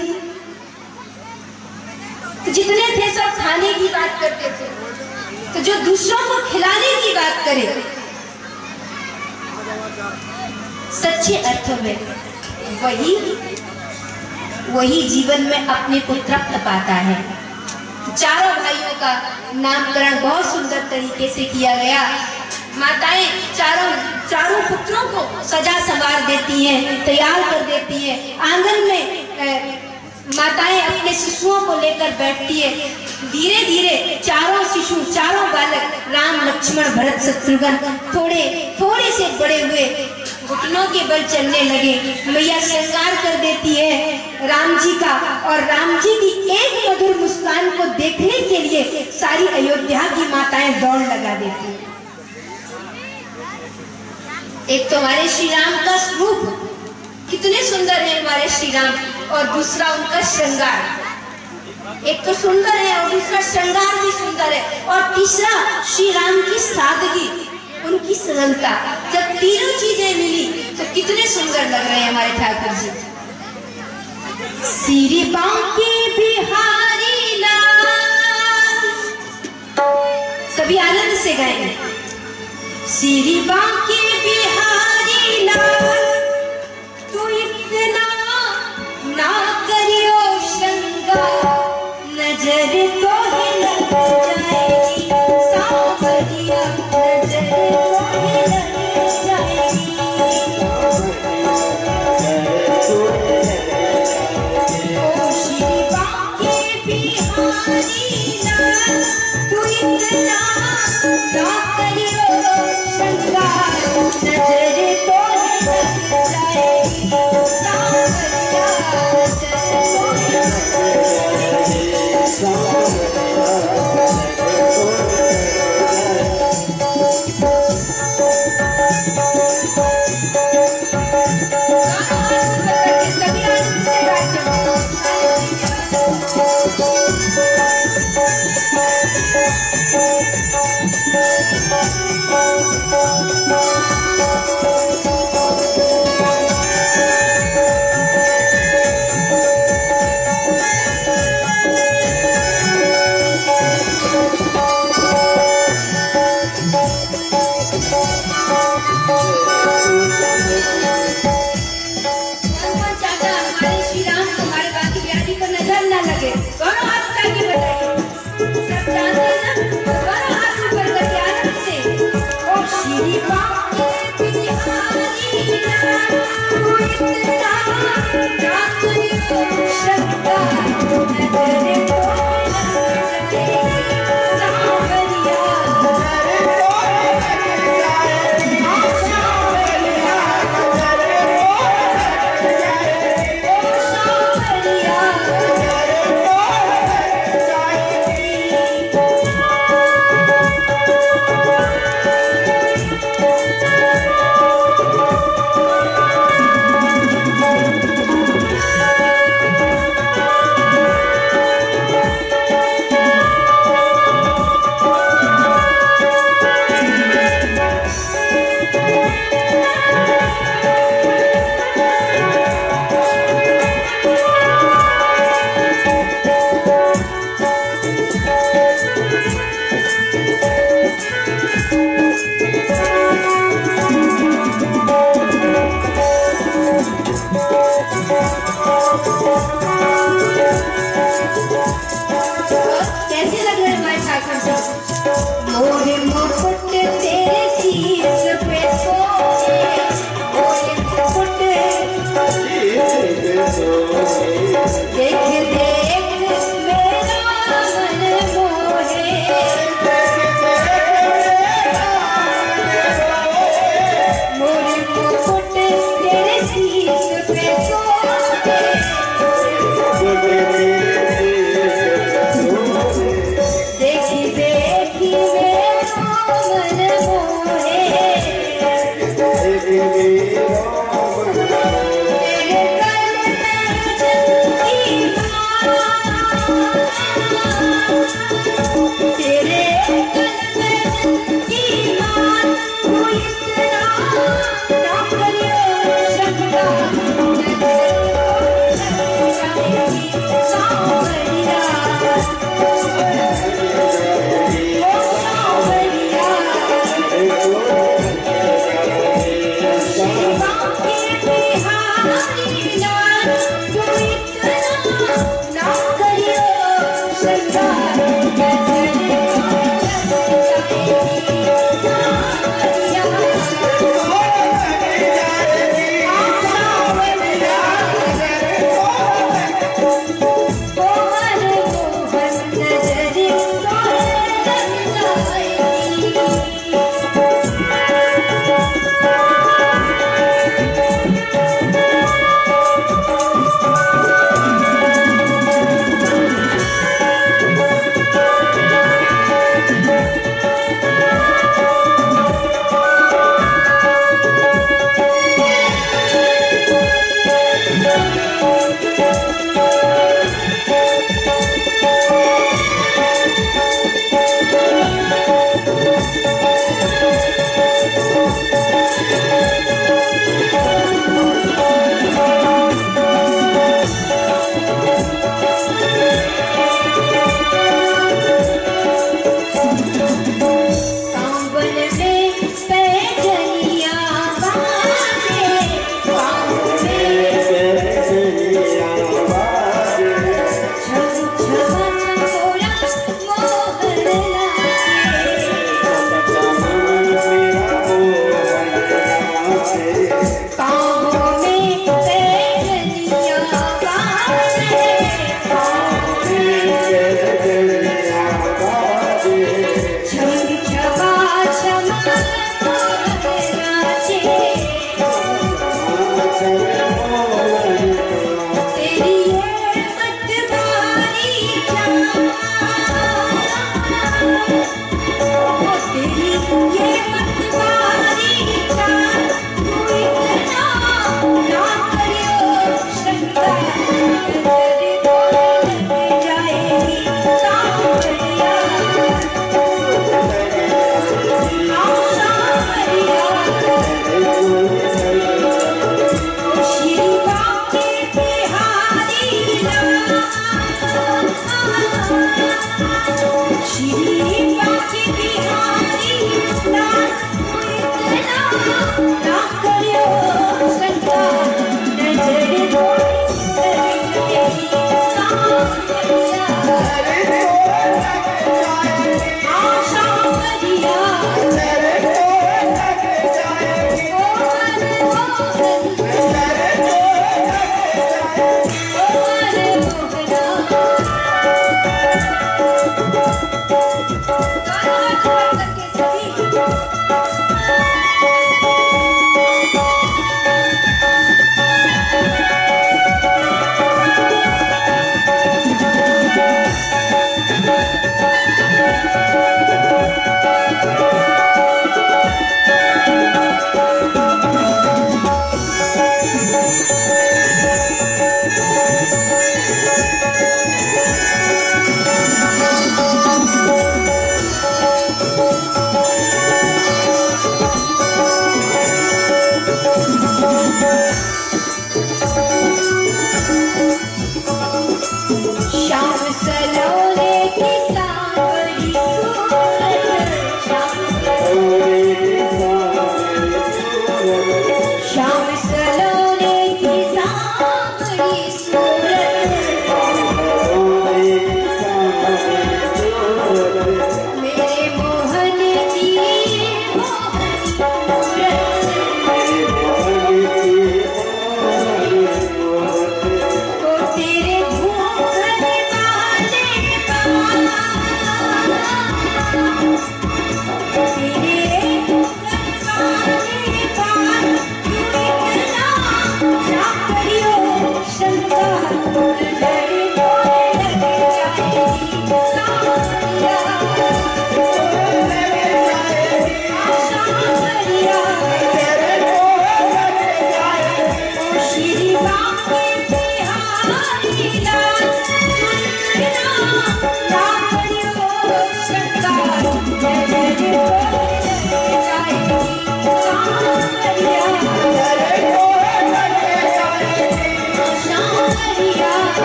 तो जितने थे सब खाने की बात करते थे। तो जो दूसरों को खिलाने की बात करे, सच्चे अर्थों में वही जीवन में अपने को तृप्त पाता है। चारों भाइयों का नामकरण बहुत सुंदर तरीके से किया गया। माताएं चारों पुत्रों को सजा संवार देती हैं, तैयार कर देती हैं। आंगन में माताएं अपने शिशुओं को लेकर बैठती है। धीरे धीरे चारों बालक राम लक्ष्मण भरत शत्रुघ्न थोड़े से बड़े हुए, घुटनों के बल चलने लगे। मैया श्रृंगार कर देती है राम जी का, और राम जी की एक मधुर मुस्कान को देखने के लिए सारी अयोध्या की माताएं दौड़ लगा देती हैं। एक तो हमारे श्री राम का स्वरूप कितने सुंदर है हमारे श्री राम, और दूसरा उनका श्रृंगार। एक तो सुंदर है और दूसरा श्रृंगार भी सुंदर है, और तीसरा श्री राम की सादगी, उनकी सरलता। जब तीनों चीजें मिली तो कितने सुंदर लग रहे हैं हमारे ठाकुर जी। सिरी बांके बिहारी लाल, सभी आनंद से गाएंगे। सिरी बांके बिहारी लाल, तू इतना ना करियो श्रृंगार, नजर तो ही लग जाएगी सांवरिया, नजर तो ही लग जाएगी। ओ श्री बांके बिहारी लाल, तू इतना ना करियो श्रृंगार, नजर तो ही लग जाएगी सांवरिया, नजर तो ही लग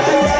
Yeah.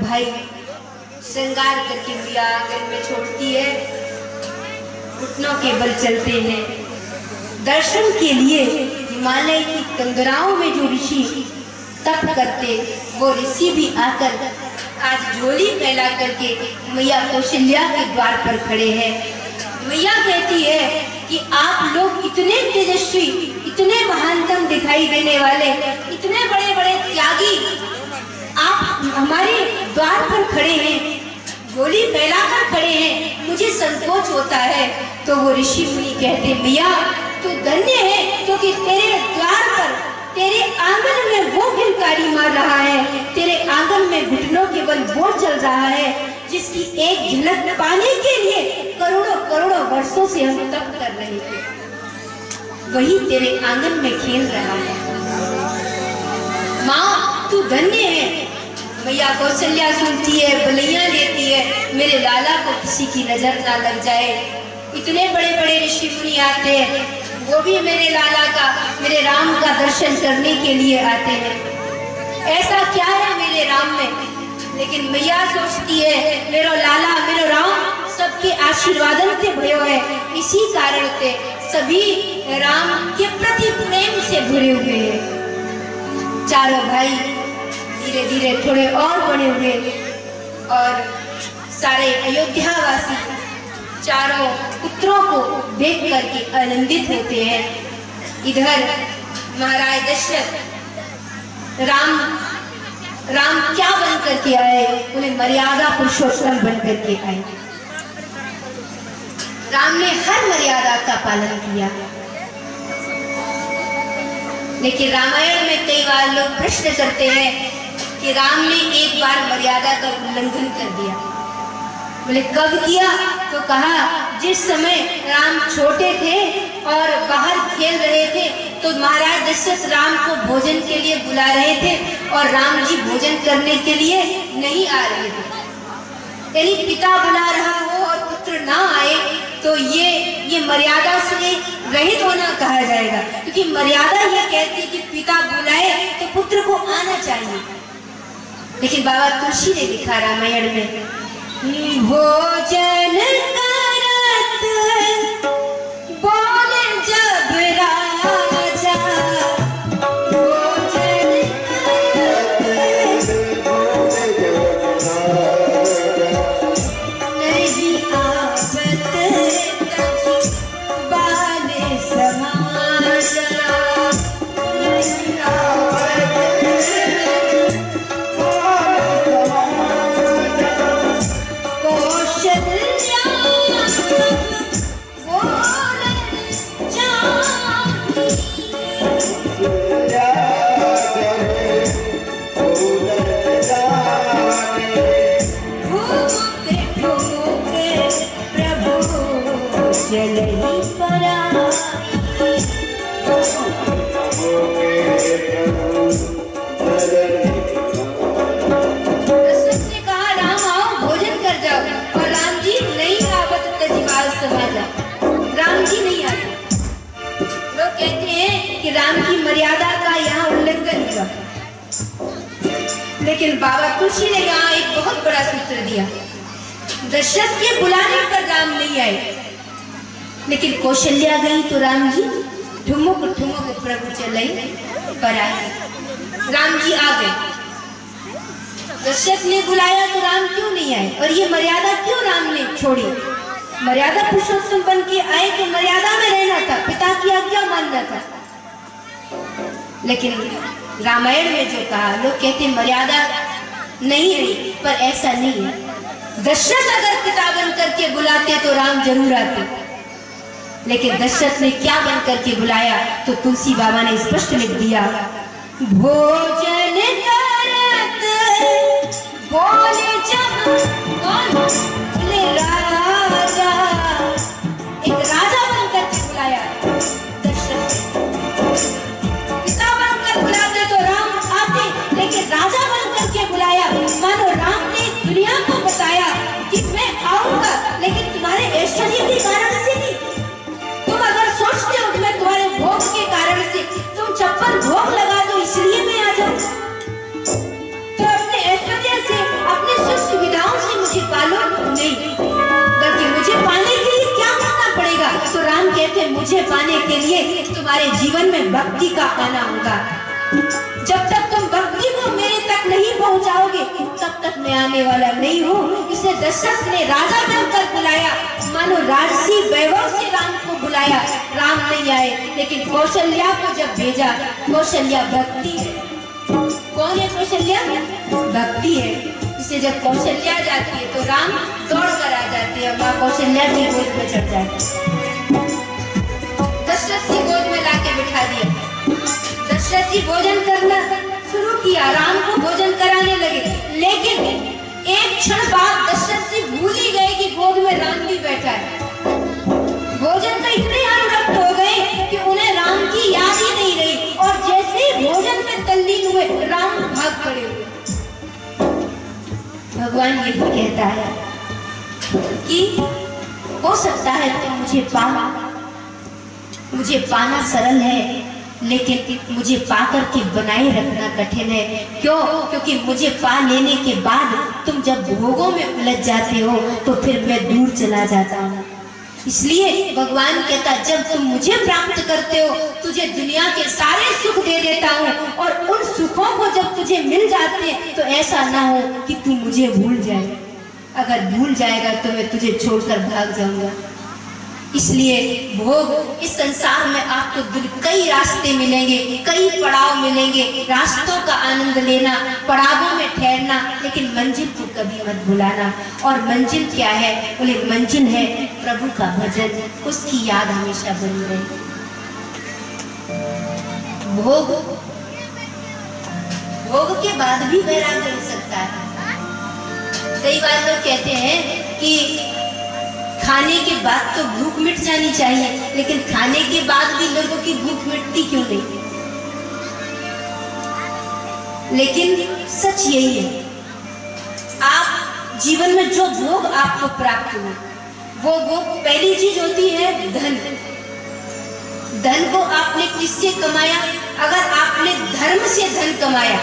भाई श्रृंगार करके मैया आंगन में छोड़ती है। घुटनों के बल चलते हैं दर्शन के लिए। हिमालय की कंदराओं में जो ऋषि तप करते, वो ऋषि भी आकर आज झोली फैला करके मैया कौशल्या के द्वार पर खड़े हैं। मैया कहती है कि आप लोग इतने तेजस्वी, इतने महानतम दिखाई देने वाले, इतने बड़े बड़े त्यागी, आप हमारे द्वार पर खड़े हैं, झोली फैलाकर खड़े हैं, मुझे संकोच होता है। तो वो ऋषि मुनि कहते, मैया तू धन्य है, क्योंकि तेरे द्वार पर, तेरे आंगन में वो हिलकारी मार रहा है, तेरे आंगन में घुटनों के बल वो चल रहा है जिसकी एक झलक पाने के लिए करोड़ों करोड़ों वर्षों से हम तप कर रहे थे, वही तेरे आंगन में खेल रहा है। माँ तू धन्य है। मैया कौशल्या सुनती है, बलैया लेती है, मेरे लाला को किसी की नजर ना लग जाए। इतने बड़े बड़े ऋषि मुनि आते हैं, वो भी मेरे लाला का, मेरे राम का दर्शन करने के लिए आते हैं। ऐसा क्या है मेरे राम में? लेकिन मैया सोचती है, मेरो लाला, मेरो राम सबके आशीर्वादन से भयो है, इसी कारण से सभी राम के प्रति प्रेम से भरे हुए हैं। चारों भाई धीरे धीरे थोड़े और बड़े हुए और सारे अयोध्यावासी चारों पुत्रों को देख करके आनंदित होते हैं। इधर महाराज दशरथ राम क्या बन करके आए? उन्हें मर्यादा पुरुषोत्तम बन करके आए। राम ने हर मर्यादा का पालन किया। लेकिन रामायण में कई बार लोग प्रश्न करते हैं कि राम ने एक बार मर्यादा का उल्लंघन कर दिया। बोले कब किया? तो कहा जिस समय राम छोटे थे और बाहर खेल रहे थे, तो महाराज दशरथ राम को भोजन के लिए बुला रहे थे और राम जी भोजन करने के लिए नहीं आ रहे थे। यानी पिता बुला रहा हो और पुत्र ना आए तो ये मर्यादा से रहित होना कहा जाएगा, क्योंकि मर्यादा ये कहती कि पिता बुलाए तो पुत्र को आना चाहिए। लेकिन बाबा तुलसी ने लिखा रामायण में, भोजन करत बोले जब राजा, भोजन नहीं आवत बाले समाजा, नहीं राम की मर्यादा का यहाँ उल्लंघन हुआ। लेकिन बाबा तुलसी ने यहाँ एक बहुत बड़ा सूत्र दिया। दशरथ के बुलाने पर राम नहीं आए, लेकिन कौशल्या गई तो राम जी ठुमुक ठुमुक प्रभु चले पर आए। राम जी आ गए। दशरथ ने बुलाया तो राम क्यों नहीं आए? और ये मर्यादा क्यों राम ने छोड़ी? मर्यादा पुरुषोत्तम बन के आए तो मर्यादा में रहना था, पिता की आज्ञा मानना था। लेकिन रामायण में जो कहा, लोग कहते मर्यादा नहीं रही, पर ऐसा नहीं है। दशरथ अगर पिता बन करके बुलाते तो राम जरूर आते, लेकिन दशरथ ने क्या बन करके बुलाया? तो तुलसी बाबा ने स्पष्ट लिख दिया, भोजन करत बोले जब बोले राजा। एक राजा बन करके बुलाया दशरथ। बुलाते तो राम आते, लेकिन राजा बन करके बुलाया, मानो राम ने दुनिया को बताया कि मैं आऊंगा, लेकिन तुम्हारे ऐश्वर्य के कारण से नहीं। तुम अगर सोचते हो कि मैं तुम्हारे भोग के कारण से, तुम छप्पन भोग लगा दो इसलिए मैं आ जाऊं, तो अपने ऐश्वर्य से, अपने मुझे पाने के लिए तुम्हारे जीवन में भक्ति का आना होगा। जब तक तुम भक्ति को मेरे तक नहीं पहुंचाओगे तब तक मैं आने वाला नहीं हूँ। इसे दशरथ ने राजा बनकर बुलाया, मानो राजसी वैभव से राम को बुलाया। राम नहीं आए, लेकिन कौशल्या को जब भेजा, कौशल्या भक्ति है। कौन है कौशल्या? भक्ति है। इसे जब कौशल्या जाती है तो राम दौड़ कर आ जाते हैं, माँ कौशल्या की गोद में चढ़ जाते, दशरथ की गोद में लाके बिठा दिया। दशरथ जी भोजन करना शुरू किया, राम को भोजन कराने लगे, लेकिन एक क्षण बाद दशरथ जी भूल ही गए कि गोद में राम भी बैठा है। भोजन में इतने अनुरक्त हो गए कि उन्हें राम की याद ही नहीं रही, और जैसे ही भोजन में तल्लीन हुए राम भाग खड़े हुए। भगवान ये भी कहता है कि हो सकता है तुम मुझे पाना सरल है, लेकिन मुझे पाकर के बनाए रखना कठिन है। क्यों? क्योंकि मुझे पा लेने के बाद तुम जब भोगों में उलझ जाते हो तो फिर मैं दूर चला जाता हूँ। इसलिए भगवान कहता, जब तुम मुझे प्राप्त करते हो तुझे दुनिया के सारे सुख दे देता हूँ, और उन सुखों को जब तुझे मिल जाते हैं तो ऐसा ना हो कि तू मुझे भूल जाए। अगर भूल जाएगा तो मैं तुझे छोड़कर भाग जाऊंगा। इसलिए भोग, इस संसार में आपको कई रास्ते मिलेंगे, कई पड़ाव मिलेंगे। रास्तों का आनंद लेना, पड़ावों में ठहरना, लेकिन मंजिल को कभी मत भुलाना। और मंजिल क्या है? बोले मंजिल है प्रभु का भजन, उसकी याद हमेशा बनी रहे। भोग के बाद भी वैराग्य हो सकता है। कई बार लोग कहते हैं कि खाने के बाद तो भूख मिट जानी चाहिए, लेकिन खाने के बाद भी लोगों की भूख मिटती क्यों नहीं? लेकिन सच यही है, आप जीवन में जो भोग आपको प्राप्त हो, वो भोग पहली चीज होती है धन। धन को आपने किससे कमाया? अगर आपने धर्म से धन कमाया,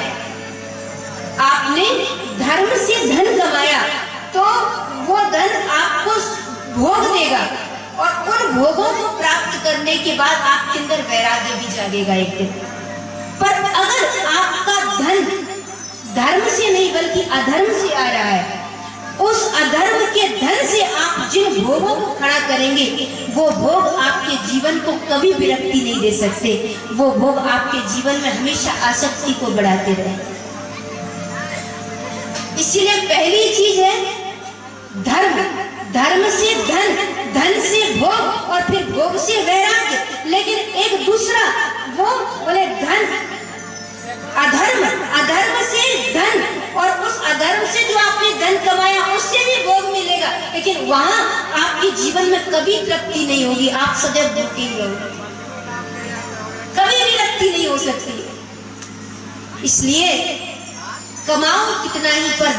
आपने धर्म से धन कमाया, तो वो धन आपको भोग देगा, और उन भोगों को प्राप्त करने के बाद आपके अंदर वैराग्य भी जागेगा एक दिन। पर अगर आपका धन धर्म से नहीं बल्कि अधर्म से आ रहा है, उस अधर्म के धन से आप जिन भोगों को खड़ा करेंगे, वो भोग आपके जीवन को कभी विरक्ति नहीं दे सकते। वो भोग आपके जीवन में हमेशा आसक्ति को बढ़ाते रहे। इसीलिए पहली चीज है धर्म, धर्म से धन, धन से भोग, और फिर भोग से वैराग्य। लेकिन एक दूसरा वो बोले धन, अधर्म, अधर्म से धन, और उस अधर्म से जो आपने धन कमाया उससे भी भोग मिलेगा, लेकिन वहां आपके जीवन में कभी तृप्ति नहीं होगी। आप सदैव भूखे ही रहोगे, कभी विरक्ति नहीं हो सकती। इसलिए कमाओ कितना ही, पर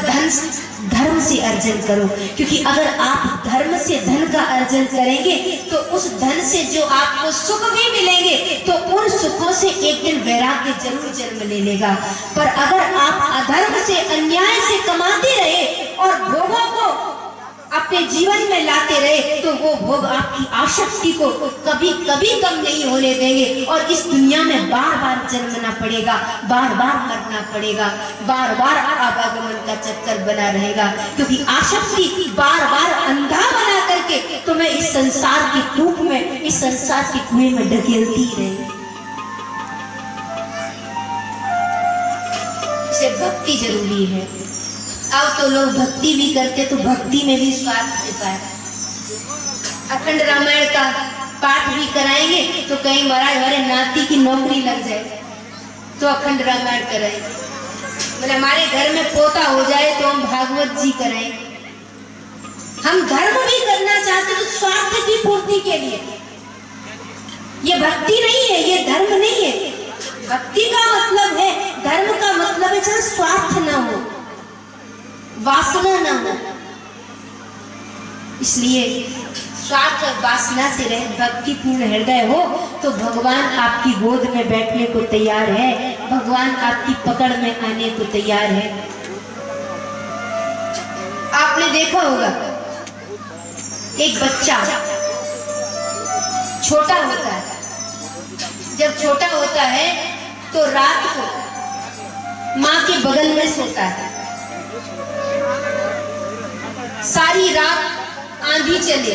धर्म से अर्जन करो, क्योंकि अगर आप धर्म से धन का अर्जन करेंगे तो उस धन से जो आपको सुख भी मिलेंगे, तो उन सुखों से एक दिन वैराग्य जरूर जन्म ले लेगा। पर अगर आप अधर्म से, अन्याय से कमाते रहे और भोगों को अपने जीवन में लाते रहे, तो वो भोग आपकी आसक्ति को कभी कभी कम नहीं होने देंगे, और इस दुनिया में बार बार जन्मना पड़ेगा, बार बार मरना पड़ेगा, बार बार आवागमन का चक्कर बना रहेगा, क्योंकि आसक्ति बार बार अंधा बना करके तुम्हें इस संसार की कूप में, इस संसार के कुएं में ढकेलती रहेगी। इसे भक्ति जरूरी है। अब तो लोग भक्ति भी करते तो भक्ति में भी स्वार्थ छिपा है। अखंड रामायण का पाठ भी कराएंगे तो कहीं महाराज हमारे नाती की नौकरी लग जाए तो अखंड रामायण कराएंगे, मतलब हमारे घर में पोता हो जाए तो हम भागवत जी कराएंगे। हम धर्म भी करना चाहते तो स्वार्थ की पूर्ति के लिए। ये भक्ति नहीं है, ये धर्म नहीं है। भक्ति का मतलब है, धर्म का मतलब है जहाँ स्वार्थ ना हो, वासना ना हो। इसलिए स्वार्थ और वासना से रहित भक्ति पूर्ण हृदय हो तो भगवान आपकी गोद में बैठने को तैयार है, भगवान आपकी पकड़ में आने को तैयार है। आपने देखा होगा एक बच्चा छोटा होता है, जब छोटा होता है तो रात को माँ के बगल में सोता है। सारी रात आंधी चले,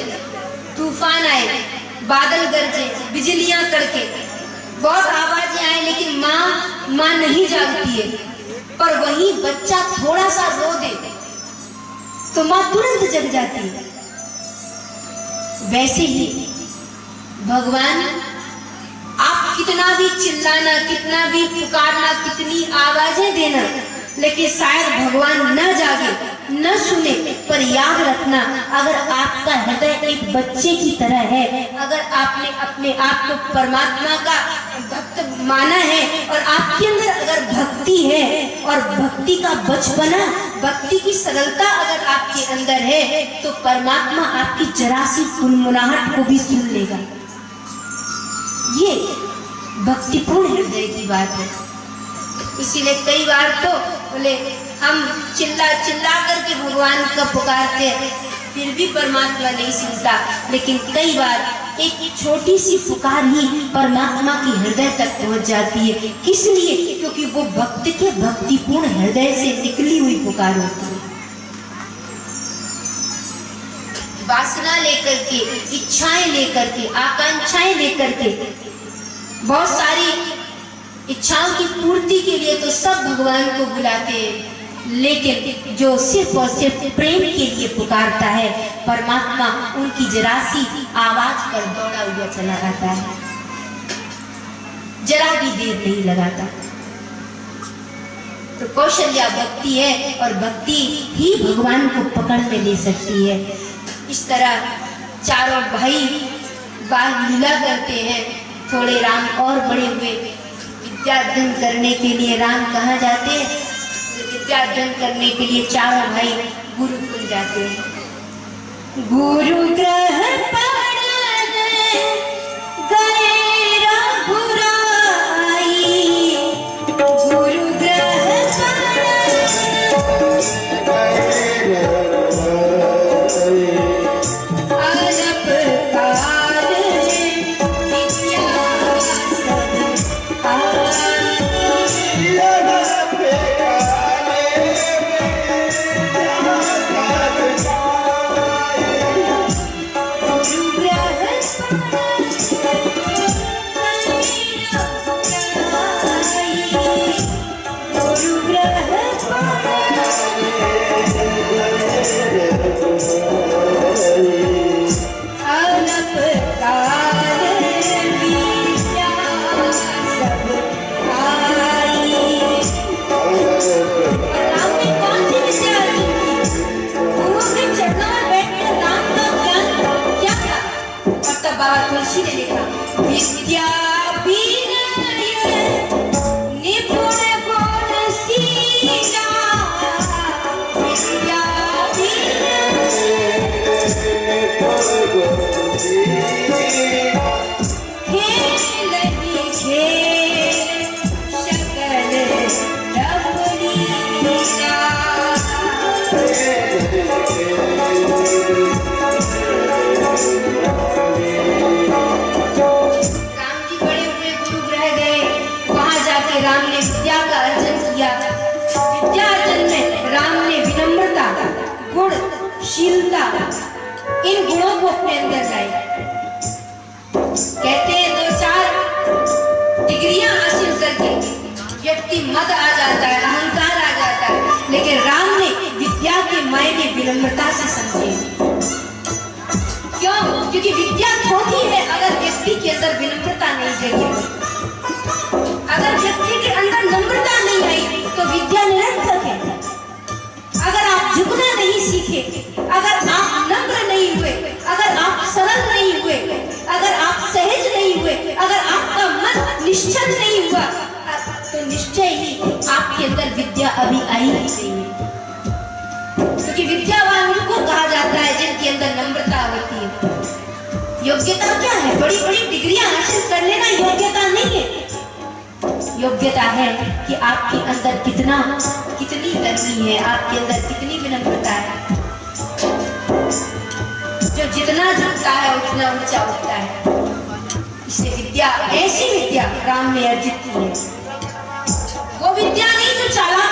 तूफान आए, बादल गरजे, बिजलियां कड़के, बहुत आवाजें आए, लेकिन माँ नहीं जागती है। पर वही बच्चा थोड़ा सा रो दे तो माँ तुरंत जग जाती है। वैसे ही भगवान, आप कितना भी चिल्लाना, कितना भी पुकारना, कितनी आवाजें देना, लेकिन शायद भगवान न जागे, न सुने, पर याद रखना, अगर आपका हृदय एक बच्चे की तरह है, अगर आपने अपने आप को परमात्मा का भक्त माना है और आपके अंदर अगर भक्ति है और भक्ति का बचपना, भक्ति की सरलता अगर आपके अंदर है, तो परमात्मा आपकी जरा सी गुनगुनाहट को भी सुन लेगा। ये भक्तिपूर्ण हृदय की बात है। इसीलिए कई बार तो बोले हम चिल्ला करके भगवान का पुकारते हैं, फिर भी परमात्मा नहीं सुनता। लेकिन कई बार एक छोटी सी पुकार ही परमात्मा की हृदय तक पहुंच जाती है। किस लिए? क्योंकि वो भक्त के भक्तिपूर्ण हृदय से निकली हुई पुकार होती है। वासना लेकर के, इच्छाएं लेकर के, आकांक्षाएं लेकर के, बहुत सारी इच्छाओं की पूर्ति के लिए तो सब भगवान को बुलाते हैं, लेकिन जो सिर्फ और सिर्फ प्रेम के लिए पुकारता है, परमात्मा उनकी जरा सी आवाज पर दौड़ा हुआ चला आता है, जरा भी देर नहीं लगाता। तो कौशल्या भक्ति है और भक्ति ही भगवान को पकड़ में ले सकती है। इस तरह चारों भाई बाल लीला करते हैं। थोड़े राम और बड़े हुए, विद्यार्जन करने के लिए राम कहाँ जाते हैं? विद्यार्जन करने के लिए चारों भाई गुरुकुल जाते हैं। गुरु ग्रह इन गुणों को अपने अंदर लाए। कहते हैं 2-4 डिग्रियां हासिल करके व्यक्ति मद आ जाता है, अहंकार आ जाता है, लेकिन राम ने विद्या के मायने विनम्रता से समझे। क्यों? क्योंकि विद्या होती है अगर व्यक्ति के अंदर विनम्रता नहीं जगी, अगर व्यक्ति के अंदर नम्रता नहीं आई तो विद्या निरर्थक है। अगर आप झुकना नहीं सीखे, अगर आप नम्र नहीं हुए, अगर आप सरल नहीं हुए, अगर आप सहज नहीं हुए, अगर आपका मन निश्चल नहीं हुआ, तो निश्चय ही आपके अंदर विद्या अभी आई नहीं है। क्योंकि विद्यावान उनको कहा जाता है जिनके अंदर नम्रता होती है। योग्यता क्या है? बड़ी बड़ी डिग्रियां हासिल कर लेना योग्यता नहीं है। योग्यता है कि आपके अंदर कितनी नरमी है, आपके अंदर कितनी विनम्रता है। जो जितना झुकता है उतना ऊंचा उठता है। जिसे विद्या, ऐसी विद्या राम ने अर्जित की, वो विद्या नहीं जो चालाक